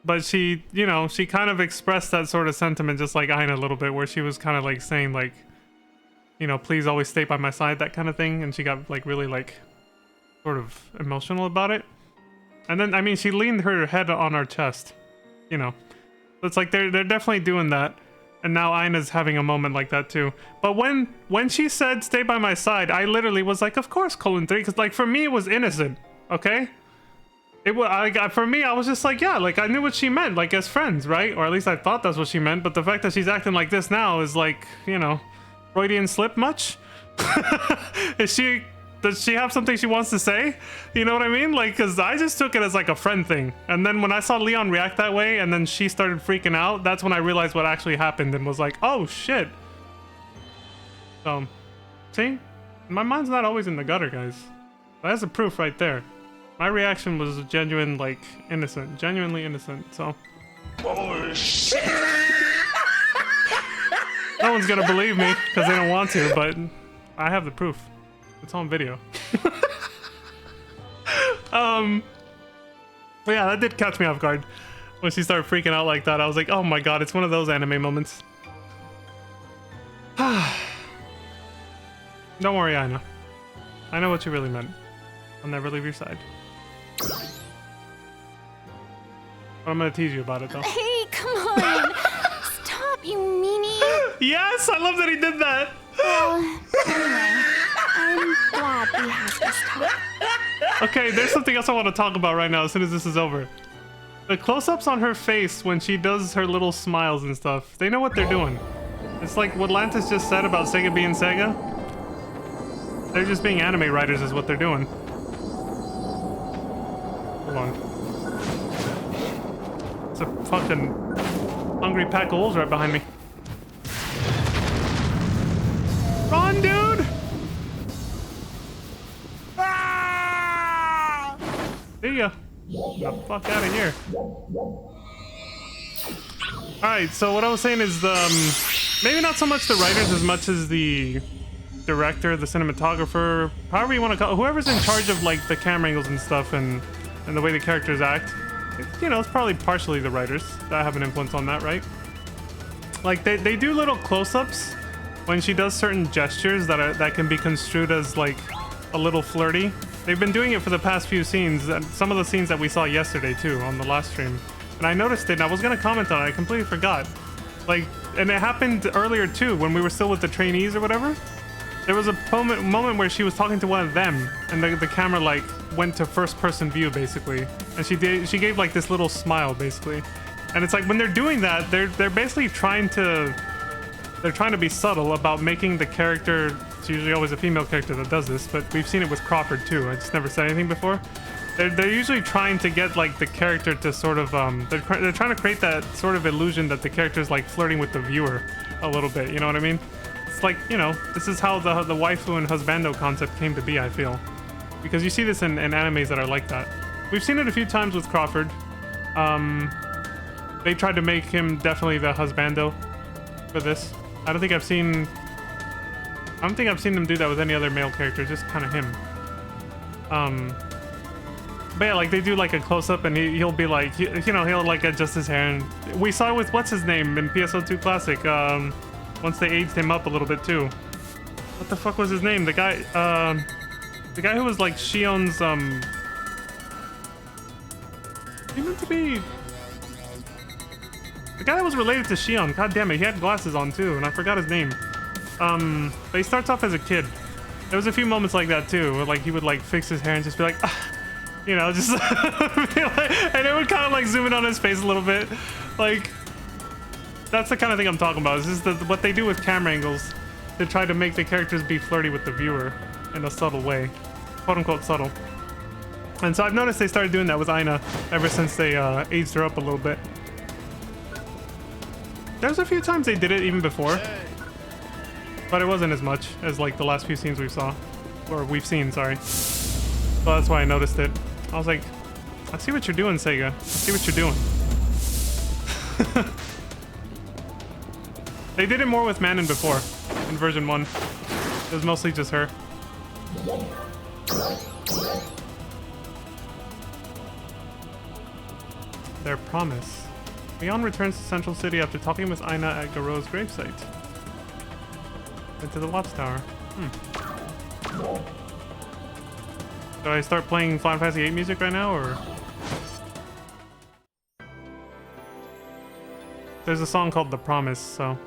But she, you know, she kind of expressed that sort of sentiment just like Aina a little bit, where she was kind of like saying like, you know, please always stay by my side, that kind of thing. And she got like really like sort of emotional about it. And then, I mean, she leaned her head on our chest, you know. So it's like they're definitely doing that. And now Aina's having a moment like that too. But when she said stay by my side, I literally was like, of course, colon 3, because like for me it was innocent, okay? It was for me I was just like, yeah, like I knew what she meant, like as friends, right? Or at least I thought that's what she meant. But the fact that she's acting like this now is like, you know, Freudian slip much? Does she have something she wants to say? You know what I mean? Like, because I just took it as like a friend thing. And then when I saw Leon react that way and then she started freaking out, that's when I realized what actually happened and was like, oh shit. So, see? My mind's not always in the gutter, guys. That's the proof right there. My reaction was genuine, like, innocent. Genuinely innocent, so. Oh shit! No one's gonna believe me because they don't want to, but I have the proof. It's on video. But yeah, that did catch me off guard. When she started freaking out like that, I was like, oh my god, it's one of those anime moments. Don't worry, Aina. I know what you really meant. I'll never leave your side. But I'm gonna tease you about it, though. Hey, come on. Stop, you meanie. Yes, I love that he did that. Well, anyway, I'm glad we had this talk. Okay, there's something else I want to talk about right now as soon as this is over. The close-ups on her face when she does her little smiles and stuff, they know what they're doing. It's like what Lantis just said about Sega being Sega. They're just being anime writers is what they're doing. Hold on. It's a fucking hungry pack of wolves right behind me. Run, dude! Ah! See ya. Get the fuck out of here. All right, so what I was saying is maybe not so much the writers as much as the director, the cinematographer, however you want to call it, whoever's in charge of like the camera angles and stuff and the way the characters act. You know, it's probably partially the writers that have an influence on that, right? Like they do little close-ups when she does certain gestures that can be construed as like a little flirty. They've been doing it for the past few scenes, and some of the scenes that we saw yesterday too on the last stream. And I noticed it and I was gonna comment on it, I completely forgot. Like, and it happened earlier too when we were still with the trainees or whatever. There was a moment where she was talking to one of them and the camera like went to first person view basically. And she gave like this little smile basically. And it's like when they're doing that, they're basically trying to be subtle about making the character. It's usually always a female character that does this, but we've seen it with Crawford too. I just never said anything before. They're usually trying to get like the character to sort of they're trying to create that sort of illusion that the character is like flirting with the viewer a little bit. You know what I mean? It's like, you know, this is how the waifu and husbando concept came to be, I feel, because you see this in animes that are like that. We've seen it a few times with Crawford. They tried to make him definitely the husbando for this. I don't think I've seen them do that with any other male character, just kind of him. But yeah, like they do like a close-up and he'll be like, you know, he'll like adjust his hair. And we saw it with what's his name in PSO2 Classic. Once they aged him up a little bit too. What the fuck was his name? The guy who was like Shion's he meant to be the guy that was related to Shion. God damn it, he had glasses on too, and I forgot his name. But he starts off as a kid. There was a few moments like that too, where like he would like fix his hair and just be like, ah, you know, just and it would kind of like zoom in on his face a little bit. Like, that's the kind of thing I'm talking about. It's just what they do with camera angles to try to make the characters be flirty with the viewer in a subtle way, quote unquote subtle. And so I've noticed they started doing that with Aina ever since they aged her up a little bit. There's a few times they did it even before, but it wasn't as much as like the last few scenes we've seen, sorry. So that's why I noticed it. I was like, I see what you're doing, Sega. I see what you're doing. They did it more with Manon before, in version 1. It was mostly just her. Their promise. Leon returns to Central City after talking with Aina at Garot's gravesite. Into the Watchtower. Should I start playing Final Fantasy VIII music right now, or...? There's a song called The Promise, so...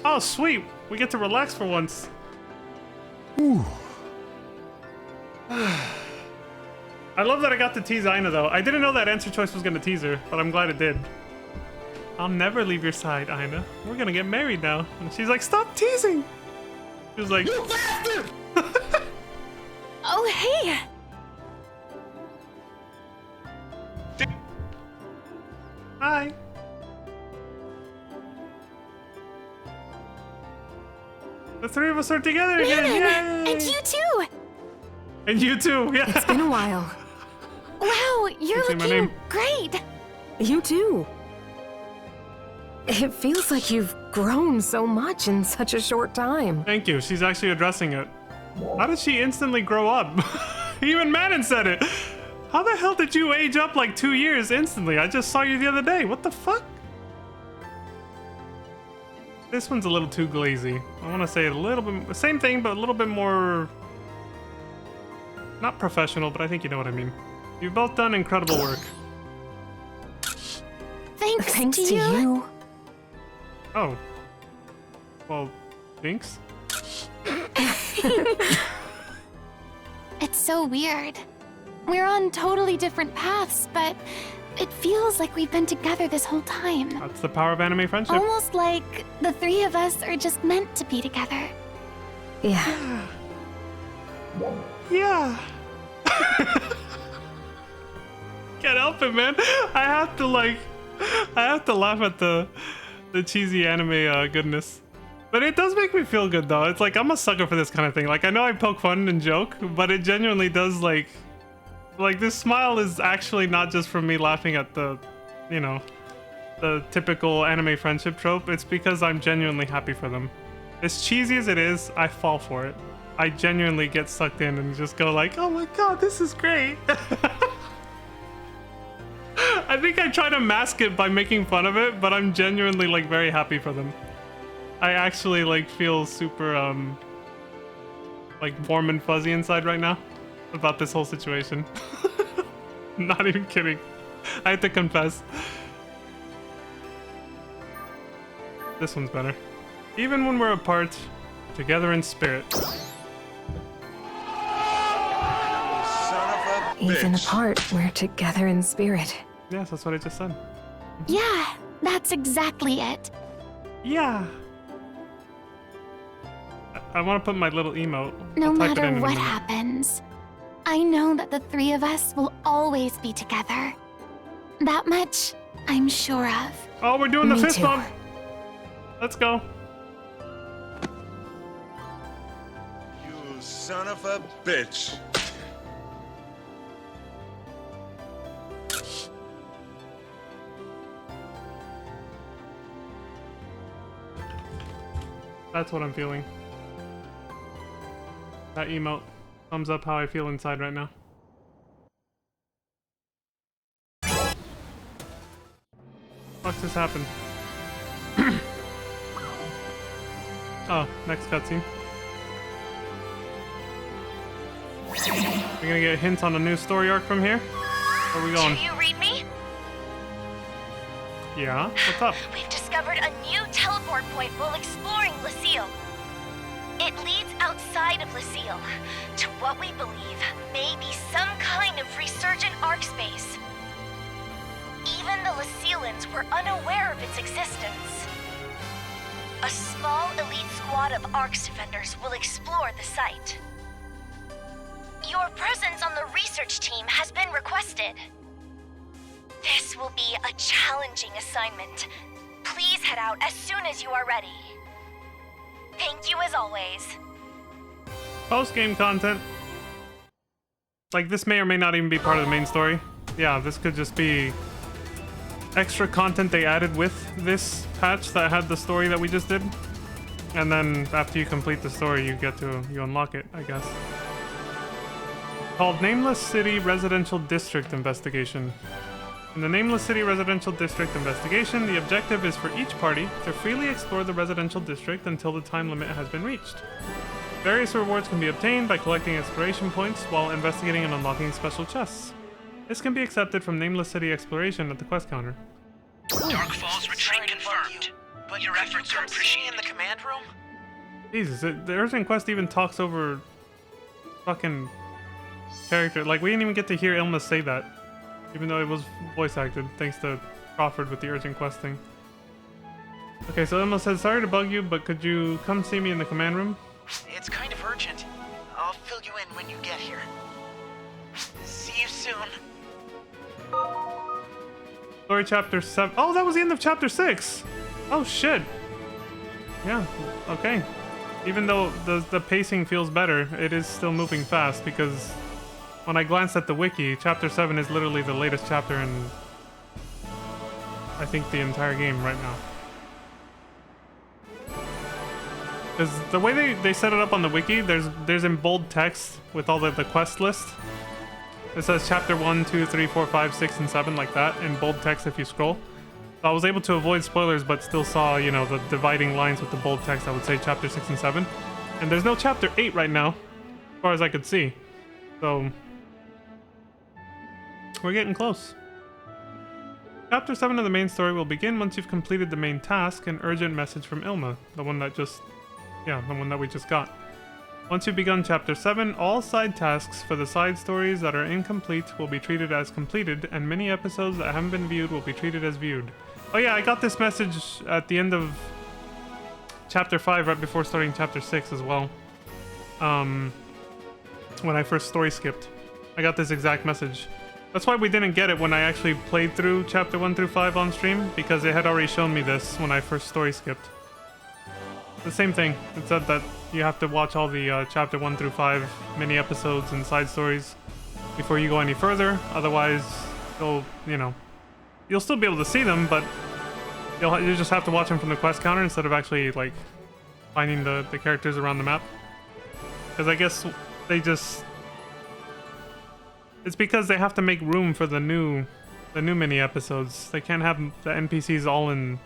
Oh, sweet! We get to relax for once. Ooh. I love that I got to tease Aina, though. I didn't know that Answer Choice was gonna tease her, but I'm glad it did. I'll never leave your side, Aina. We're gonna get married now. And she's like, stop teasing! She was like... You bastard! Oh, hey! Hi. The three of us are together again! Yay! And you too! And you too, yeah! It's been a while. Wow, you're Say my looking name. great! You too. It feels like you've grown so much in such a short time. Thank you, she's actually addressing it. How did she instantly grow up? Even Manon said it! How the hell did you age up like 2 years instantly? I just saw you the other day. What the fuck? This one's a little too glazy. I want to say a little bit... Same thing, but a little bit more... Not professional, but I think you know what I mean. You've both done incredible work. Thanks to you. Oh. Well, thanks. It's so weird. We're on totally different paths, but it feels like we've been together this whole time. That's the power of anime friendship. Almost like the three of us are just meant to be together. Yeah. Yeah. Can't help it, man. I have to laugh at the cheesy anime goodness. But it does make me feel good though. It's like I'm a sucker for this kind of thing. Like I know I poke fun and joke, but it genuinely does like this smile is actually not just from me laughing at the, you know, the typical anime friendship trope. It's because I'm genuinely happy for them. As cheesy as it is, I fall for it. I genuinely get sucked in and just go like, oh my god, this is great. I think I try to mask it by making fun of it, but I'm genuinely like very happy for them. I actually like feel super like warm and fuzzy inside right now about this whole situation. Not even kidding. I have to confess. This one's better. Even when we're apart, together in spirit. Even apart, we're together in spirit. Yes, that's what I just said. Yeah, that's exactly it. Yeah. I want to put my little emote. No I'll type it matter in a what minute. happens, I know that the three of us will always be together. That much, I'm sure of. Oh, we're doing the Me fist too. bump. Let's go. You son of a bitch. That's what I'm feeling. That emote sums up how I feel inside right now. What just happened? Oh, next cutscene. We're gonna get hints on a new story arc from here. Where are we going? Do you read me? Yeah, what's up? We've discovered a new teleport point while exploring Lucille. It leads outside of Lucille to what we believe may be some kind of resurgent arc space. Even the Lucilleans were unaware of its existence. A small elite squad of Arcs defenders will explore the site. Your presence on the research team has been requested. This will be a challenging assignment. Please head out as soon as you are ready. Thank you as always. Post-game content. Like, this may or may not even be part of the main story. Yeah, this could just be extra content they added with this patch that had the story that we just did. And then after you complete the story, you unlock it, I guess. Called Nameless City Residential District Investigation. In the Nameless City Residential District Investigation, the objective is for each party to freely explore the residential district until the time limit has been reached. Various rewards can be obtained by collecting exploration points while investigating and unlocking special chests. This can be accepted from Nameless City Exploration at the quest counter. Dark Falls retreat confirmed. But your efforts are appreciated. In the command room? Jesus, the urgent quest even talks over fucking character. Like, we didn't even get to hear Ilma say that. Even though it was voice acted, thanks to Crawford with the urgent quest thing. Okay, so Ilma says, sorry to bug you, but could you come see me in the command room? It's kind of urgent. I'll fill you in when you get here. See you soon. Story chapter 7. Oh, that was the end of chapter 6. Oh, shit. Yeah, okay. Even though the pacing feels better, it is still moving fast because when I glanced at the wiki, chapter 7 is literally the latest chapter in, I think, the entire game right now. Because the way they set it up on the wiki, there's in bold text with all the quest list. It says chapter 1, 2, 3, 4, 5, 6, and 7 like that in bold text if you scroll. So I was able to avoid spoilers, but still saw, you know, the dividing lines with the bold text. I would say chapter 6 and 7. And there's no chapter 8 right now, as far as I could see. So we're getting close. Chapter 7 of the main story will begin once you've completed the main task, an urgent message from Ilma, the one that we just got. Once you've begun Chapter 7, all side tasks for the side stories that are incomplete will be treated as completed, and many episodes that haven't been viewed will be treated as viewed. Oh yeah, I got this message at the end of Chapter 5, right before starting Chapter 6 as well. When I first story skipped. I got this exact message. That's why we didn't get it when I actually played through Chapter 1 through 5 on stream, because it had already shown me this when I first story skipped. The same thing. It said that you have to watch all the Chapter 1 through 5 mini episodes and side stories before you go any further. Otherwise, you'll still be able to see them, but You just have to watch them from the quest counter instead of actually like finding the characters around the map. Because I guess they just... It's because they have to make room for the new mini episodes. They can't have the NPCs all in...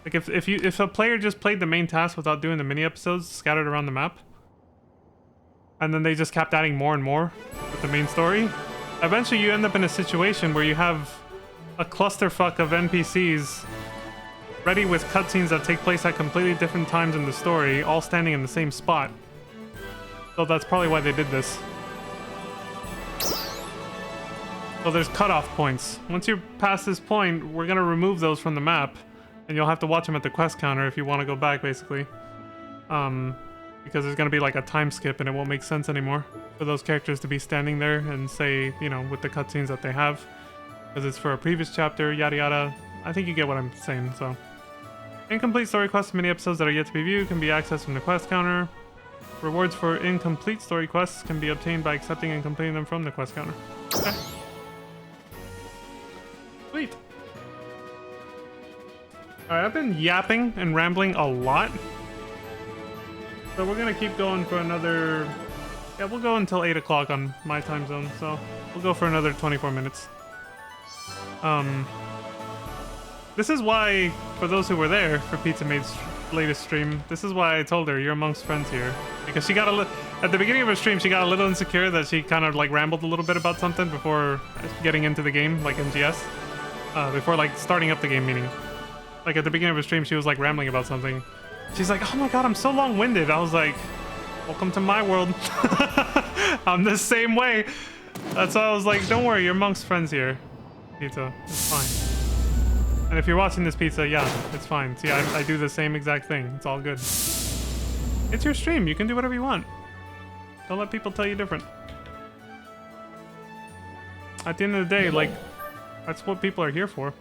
Like if a player just played the main task without doing the mini episodes scattered around the map, and then they just kept adding more and more with the main story, eventually you end up in a situation where you have a clusterfuck of NPCs ready with cutscenes that take place at completely different times in the story, all standing in the same spot. So that's probably why they did this. So there's cutoff points. Once you're past this point, we're gonna remove those from the map, and you'll have to watch them at the quest counter if you want to go back, basically. Because there's gonna be like a time skip, and it won't make sense anymore for those characters to be standing there and say, you know, with the cutscenes that they have, because it's for a previous chapter, yada yada. I think you get what I'm saying. So, incomplete story quests and mini episodes that are yet to be viewed can be accessed from the quest counter. Rewards for incomplete story quests can be obtained by accepting and completing them from the quest counter. Okay. Sweet. Alright, I've been yapping and rambling a lot. So we're gonna keep going for another... Yeah, we'll go until 8 o'clock on my time zone, so we'll go for another 24 minutes. This is why, for those who were there for Pizza Maid's latest stream, this is why I told her you're amongst friends here. Because she got at the beginning of her stream, she got a little insecure that she kind of like rambled a little bit about something before getting into the game, like in GS. Before like starting up the game, meaning. Like at the beginning of her stream, she was like rambling about something. She's like, oh my god, I'm so long-winded. I was like, welcome to my world. I'm the same way. That's why I was like, don't worry, you're amongst friends here. Pizza, it's fine. And if you're watching this, Pizza, yeah, it's fine. See, I do the same exact thing. It's all good. It's your stream. You can do whatever you want. Don't let people tell you different. At the end of the day, like, that's what people are here for.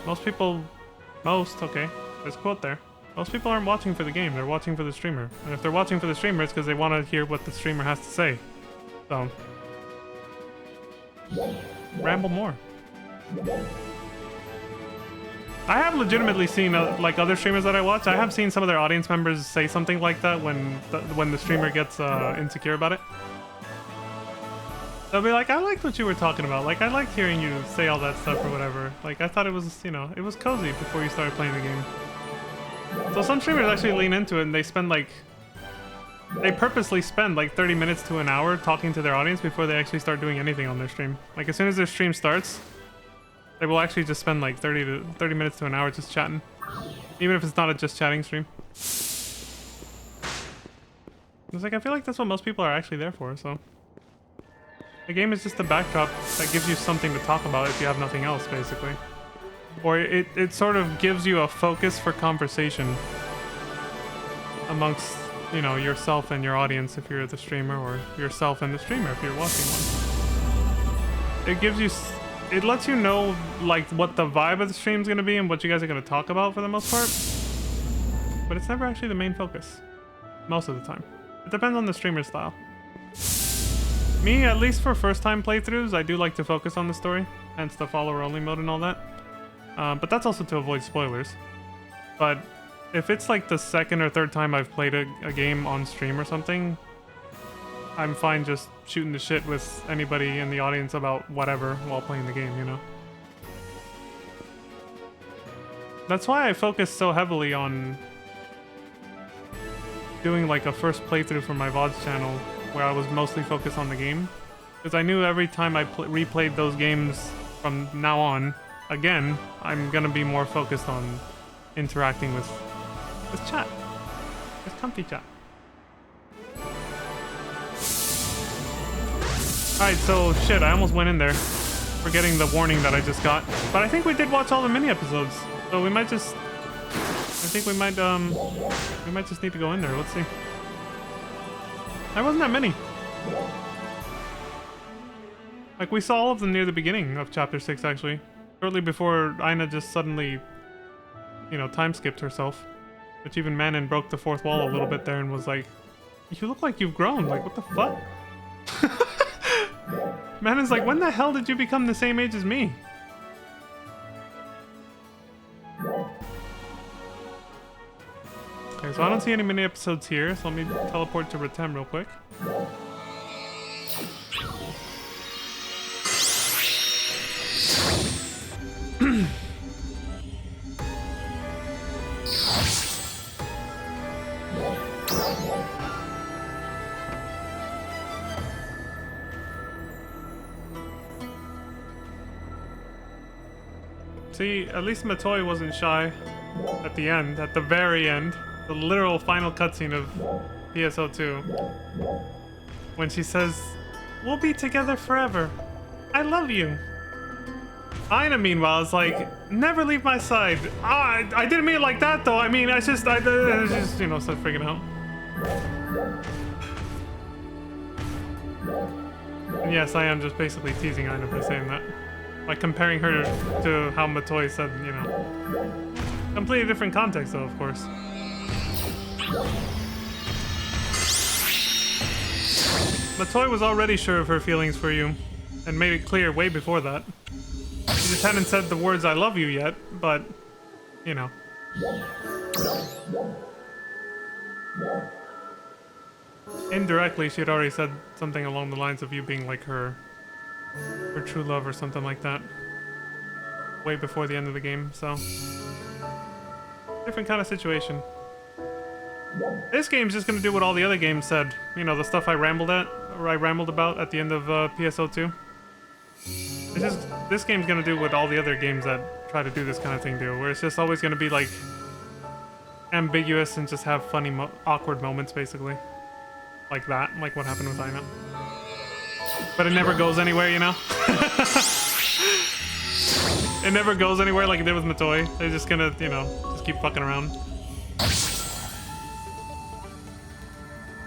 Okay, there's a quote there. Most people aren't watching for the game. They're watching for the streamer. And if they're watching for the streamer, it's because they want to hear what the streamer has to say. So, ramble more. I have legitimately seen like other streamers that I watch. I have seen some of their audience members say something like that when the streamer gets insecure about it. They'll be like, I liked what you were talking about. Like, I liked hearing you say all that stuff or whatever. Like, I thought it was, you know, it was cozy before you started playing the game. So some streamers actually lean into it and they spend like, they purposely spend like 30 minutes to an hour talking to their audience before they actually start doing anything on their stream. Like, as soon as their stream starts, they will actually just spend like 30 minutes to an hour just chatting. Even if it's not a just chatting stream. It's like, I feel like that's what most people are actually there for, so. The game is just a backdrop that gives you something to talk about if you have nothing else, basically. Or it sort of gives you a focus for conversation amongst, you know, yourself and your audience if you're the streamer, or yourself and the streamer if you're watching one. It gives you... It lets you know, like, what the vibe of the stream's gonna be and what you guys are gonna talk about for the most part. But it's never actually the main focus. Most of the time. It depends on the streamer's style. Me, at least for first-time playthroughs, I do like to focus on the story, hence the follower-only mode and all that. But that's also to avoid spoilers. But if it's like the second or third time I've played a game on stream or something, I'm fine just shooting the shit with anybody in the audience about whatever while playing the game, you know? That's why I focus so heavily on doing like a first playthrough for my VODs channel where I was mostly focused on the game. Because I knew every time I replayed those games from now on, again, I'm gonna be more focused on interacting with chat. With comfy chat. Alright, so shit, I almost went in there, forgetting the warning that I just got. But I think we did watch all the mini episodes, so we might just... I think we might just need to go in there. Let's see. There wasn't that many. Like, we saw all of them near the beginning of Chapter 6, actually. Shortly before Aina just suddenly, you know, time skipped herself. Which even Manon broke the fourth wall a little bit there and was like, you look like you've grown. Like, what the fuck? Manon's like, when the hell did you become the same age as me? Okay, so I don't see any mini episodes here, so let me teleport to Retem real quick. See, at least Matoi wasn't shy at the end, at the very end, the literal final cutscene of PSO2. When she says, "We'll be together forever. I love you." Aina, meanwhile, is like, "Never leave my side." Ah, I didn't mean it like that, though. I mean, I just, you know, start freaking out. And yes, I am just basically teasing Aina by saying that. By comparing her to how Matoi said, you know. Completely different context, though, of course. Matoi was already sure of her feelings for you, and made it clear way before that. She just hadn't said the words "I love you" yet, but, you know. Indirectly, she had already said something along the lines of you being like her true love or something like that. Way before the end of the game, so. Different kind of situation. This game's just gonna do what all the other games said. You know, the stuff I rambled about at the end of PSO2. It's just, this game's gonna do what all the other games that try to do this kind of thing do, where it's just always gonna be like ambiguous and just have funny, awkward moments, basically. Like that, like what happened with Aina. But it never goes anywhere, you know? It never goes anywhere like it did with Matoi. They're just gonna, you know, just keep fucking around.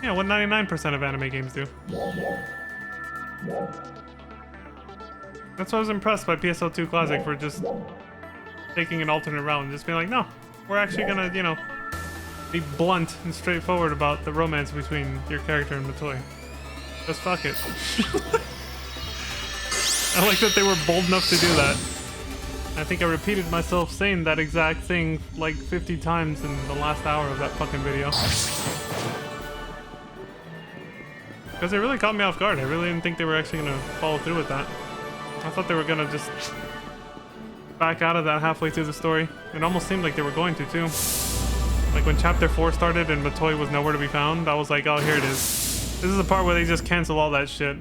Yeah, what 99% of anime games do. That's why I was impressed by PSO2 Classic for just taking an alternate route and just being like, no, we're actually gonna, you know, be blunt and straightforward about the romance between your character and Matoi. Just fuck it. I like that they were bold enough to do that. I think I repeated myself saying that exact thing like 50 times in the last hour of that fucking video. Because it really caught me off guard. I really didn't think they were actually gonna follow through with that. I thought they were gonna just back out of that halfway through the story. It almost seemed like they were going to, too. Like when Chapter 4 started and Matoi was nowhere to be found, I was like, oh, here it is. This is the part where they just cancel all that shit.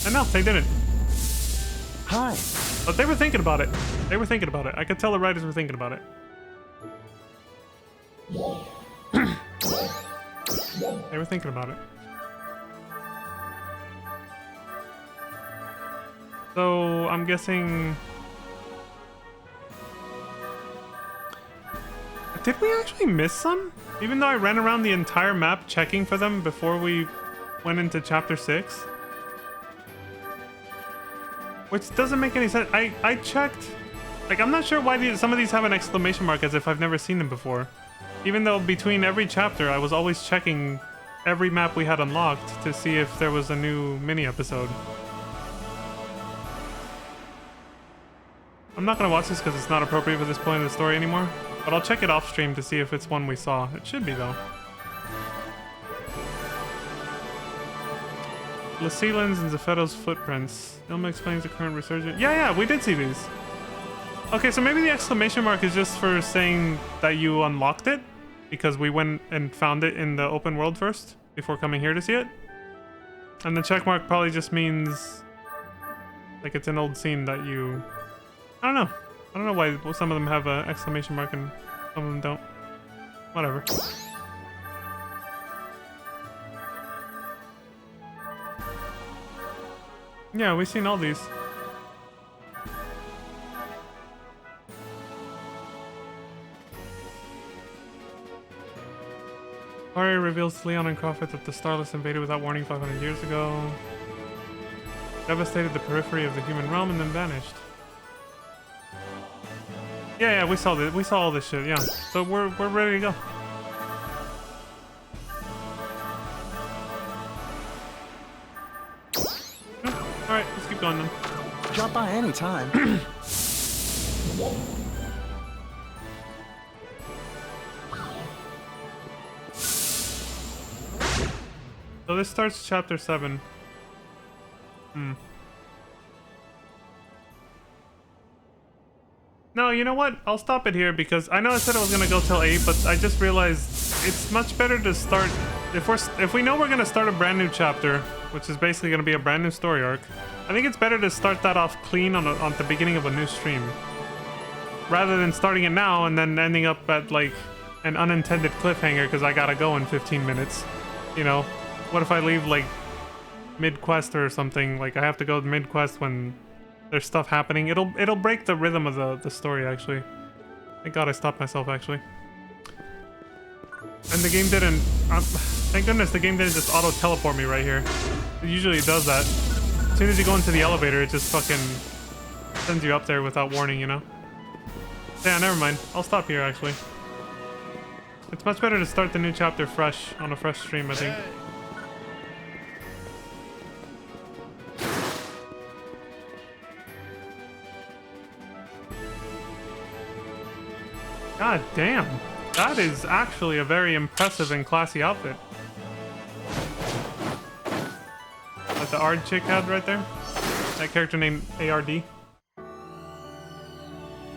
And no, they didn't. Hi. But they were thinking about it. They were thinking about it. I could tell the writers were thinking about it. They were thinking about it. So, I'm guessing... Did we actually miss some? Even though I ran around the entire map checking for them before we went into Chapter 6? Which doesn't make any sense. I checked... Like, I'm not sure why some of these have an exclamation mark as if I've never seen them before. Even though between every chapter, I was always checking every map we had unlocked to see if there was a new mini-episode. I'm not gonna watch this because it's not appropriate for this point in the story anymore. But I'll check it off stream to see if it's one we saw. It should be, though. Laceelan's and Zephedo's footprints. Ilma explains the current resurgence. Yeah, we did see these. Okay, so maybe the exclamation mark is just for saying that you unlocked it, because we went and found it in the open world first, before coming here to see it. And the check mark probably just means, like, it's an old scene that you... I don't know. I don't know why some of them have an exclamation mark and some of them don't. Whatever. Yeah, we've seen all these. Ari reveals to Leon and Crawford that the Starless invaded without warning 500 years ago. Devastated the periphery of the human realm and then vanished. Yeah, we saw this. We saw all this shit. Yeah, so we're ready to go. All right, let's keep going then. Drop by anytime. So this starts chapter 7. No, you know what? I'll stop it here because I know I said I was gonna go till 8, but I just realized it's much better to start if we know we're gonna start a brand new chapter, which is basically gonna be a brand new story arc. I think it's better to start that off clean on the beginning of a new stream, rather than starting it now and then ending up at like an unintended cliffhanger because I gotta go in 15 minutes. You know, what if I leave like mid quest or something? Like I have to go mid quest when there's stuff happening. It'll break the rhythm of the story, actually. Thank God I stopped myself, actually. And the game didn't... thank goodness the game didn't just auto-teleport me right here. It usually does that. As soon as you go into the elevator, it just fucking sends you up there without warning, you know? Yeah, never mind. I'll stop here, actually. It's much better to start the new chapter fresh, on a fresh stream, I think. God damn, that is actually a very impressive and classy outfit. That the Ard chick had right there. That character named ARD.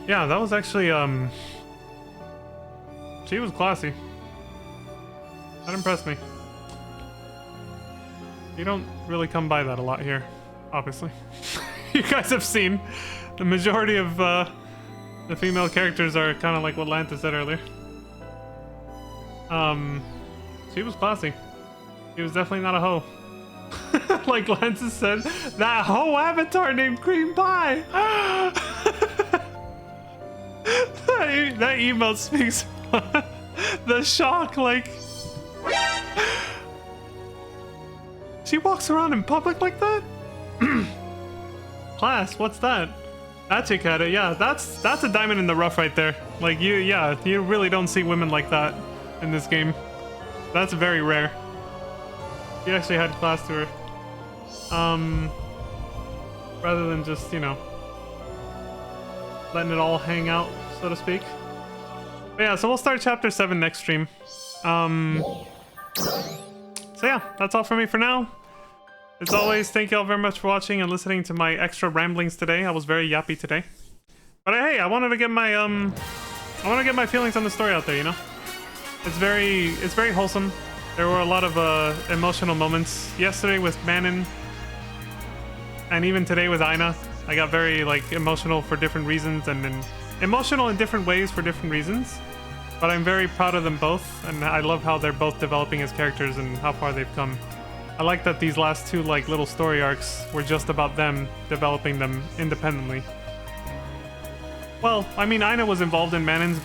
Yeah, that was actually, she was classy. That impressed me. You don't really come by that a lot here, obviously. You guys have seen the majority of, the female characters are kind of like what Lanta said earlier. She was classy. She was definitely not a hoe. Like Lanta said, that hoe avatar named Cream Pie! that emote speaks the shock, like... She walks around in public like that? Class, what's that? That chick had it, yeah. That's a diamond in the rough right there. Like you really don't see women like that in this game. That's very rare. She actually had class to her. Rather than just, you know, letting it all hang out, so to speak. But yeah, so we'll start chapter 7 next stream. So yeah, that's all for me for now. As always, thank you all very much for watching and listening to my extra ramblings today. I was very yappy today. But hey, I wanted to get my feelings on the story out there, you know? It's very wholesome. There were a lot of emotional moments yesterday with Manon, and even today with Aina. I got very like emotional for different reasons, and emotional in different ways for different reasons. But I'm very proud of them both, and I love how they're both developing as characters and how far they've come. I like that these last two like little story arcs were just about them developing them independently. Well, I mean, Aina was involved in Manon's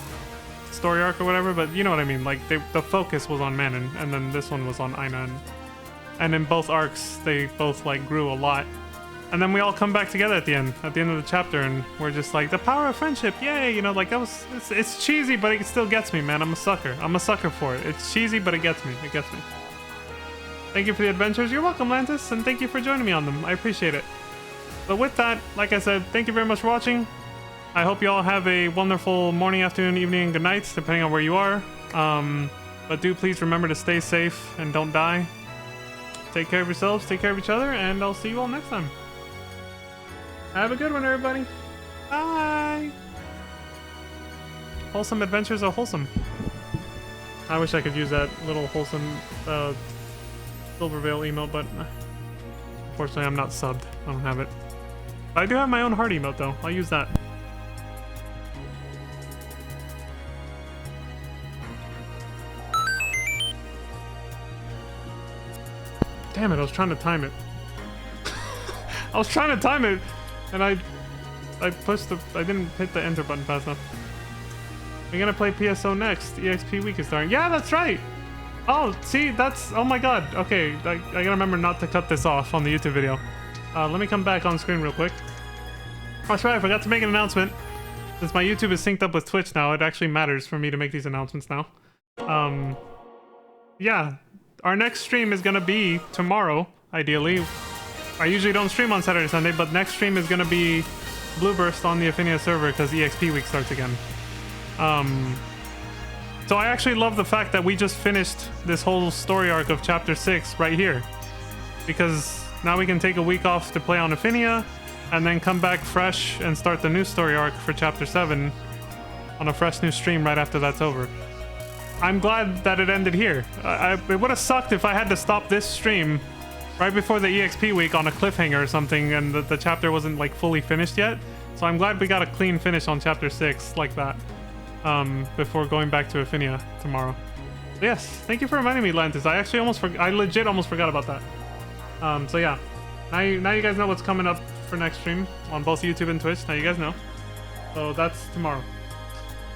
story arc or whatever, but you know what I mean. Like the focus was on Manon, and then this one was on Aina, and in both arcs they both like grew a lot. And then we all come back together at the end of the chapter, and we're just like, the power of friendship, yay! You know, like that was it's cheesy, but it still gets me, man. I'm a sucker for it. It's cheesy, but it gets me. Thank you for the adventures. You're welcome, Lantis, and thank you for joining me on them. I appreciate it. But with that, like I said, thank you very much for watching. I hope you all have a wonderful morning, afternoon, evening, and good night, depending on where you are. But do please remember to stay safe and don't die. Take care of yourselves, take care of each other, and I'll see you all next time. Have a good one, everybody. Bye. Wholesome adventures are wholesome. I wish I could use that little wholesome Silvervale emote, but unfortunately I'm not subbed. I don't have it. But I do have my own heart emote though. I'll use that. Damn it, I was trying to time it. I was trying to time it, and I didn't hit the enter button fast enough. We're gonna play PSO next. EXP week is starting. Yeah, that's right. Oh, see, oh my god. Okay, I gotta remember not to cut this off on the YouTube video. Let me come back on screen real quick. That's right, I forgot to make an announcement. Since my YouTube is synced up with Twitch now, it actually matters for me to make these announcements now. Yeah, our next stream is gonna be tomorrow, ideally. I usually don't stream on Saturday, Sunday, but next stream is gonna be Blue Burst on the Affinia server because EXP week starts again. So I actually love the fact that we just finished this whole story arc of chapter 6 right here, because now we can take a week off to play on Aphinia and then come back fresh and start the new story arc for chapter 7 on a fresh new stream right after that's over. I'm glad that it ended here. It would have sucked if I had to stop this stream right before the EXP week on a cliffhanger or something and the chapter wasn't like fully finished yet. So I'm glad we got a clean finish on chapter 6 like that before going back to Aphinia tomorrow. So yes, thank you for reminding me, Lantis. I actually I legit almost forgot about that. So yeah, now you guys know what's coming up for next stream on both YouTube and Twitch. Now you guys know. So that's tomorrow.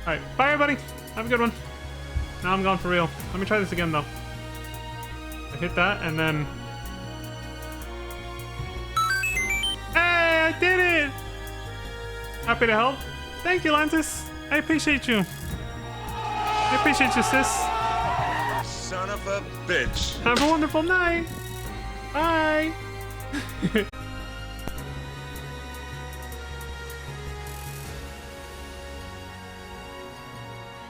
All right, bye everybody. Have a good one. Now I'm gone for real. Let me try this again though. I hit that and then... Hey, I did it! Happy to help. Thank you, Lantis. I appreciate you. I appreciate you, sis. Son of a bitch. Have a wonderful night. Bye.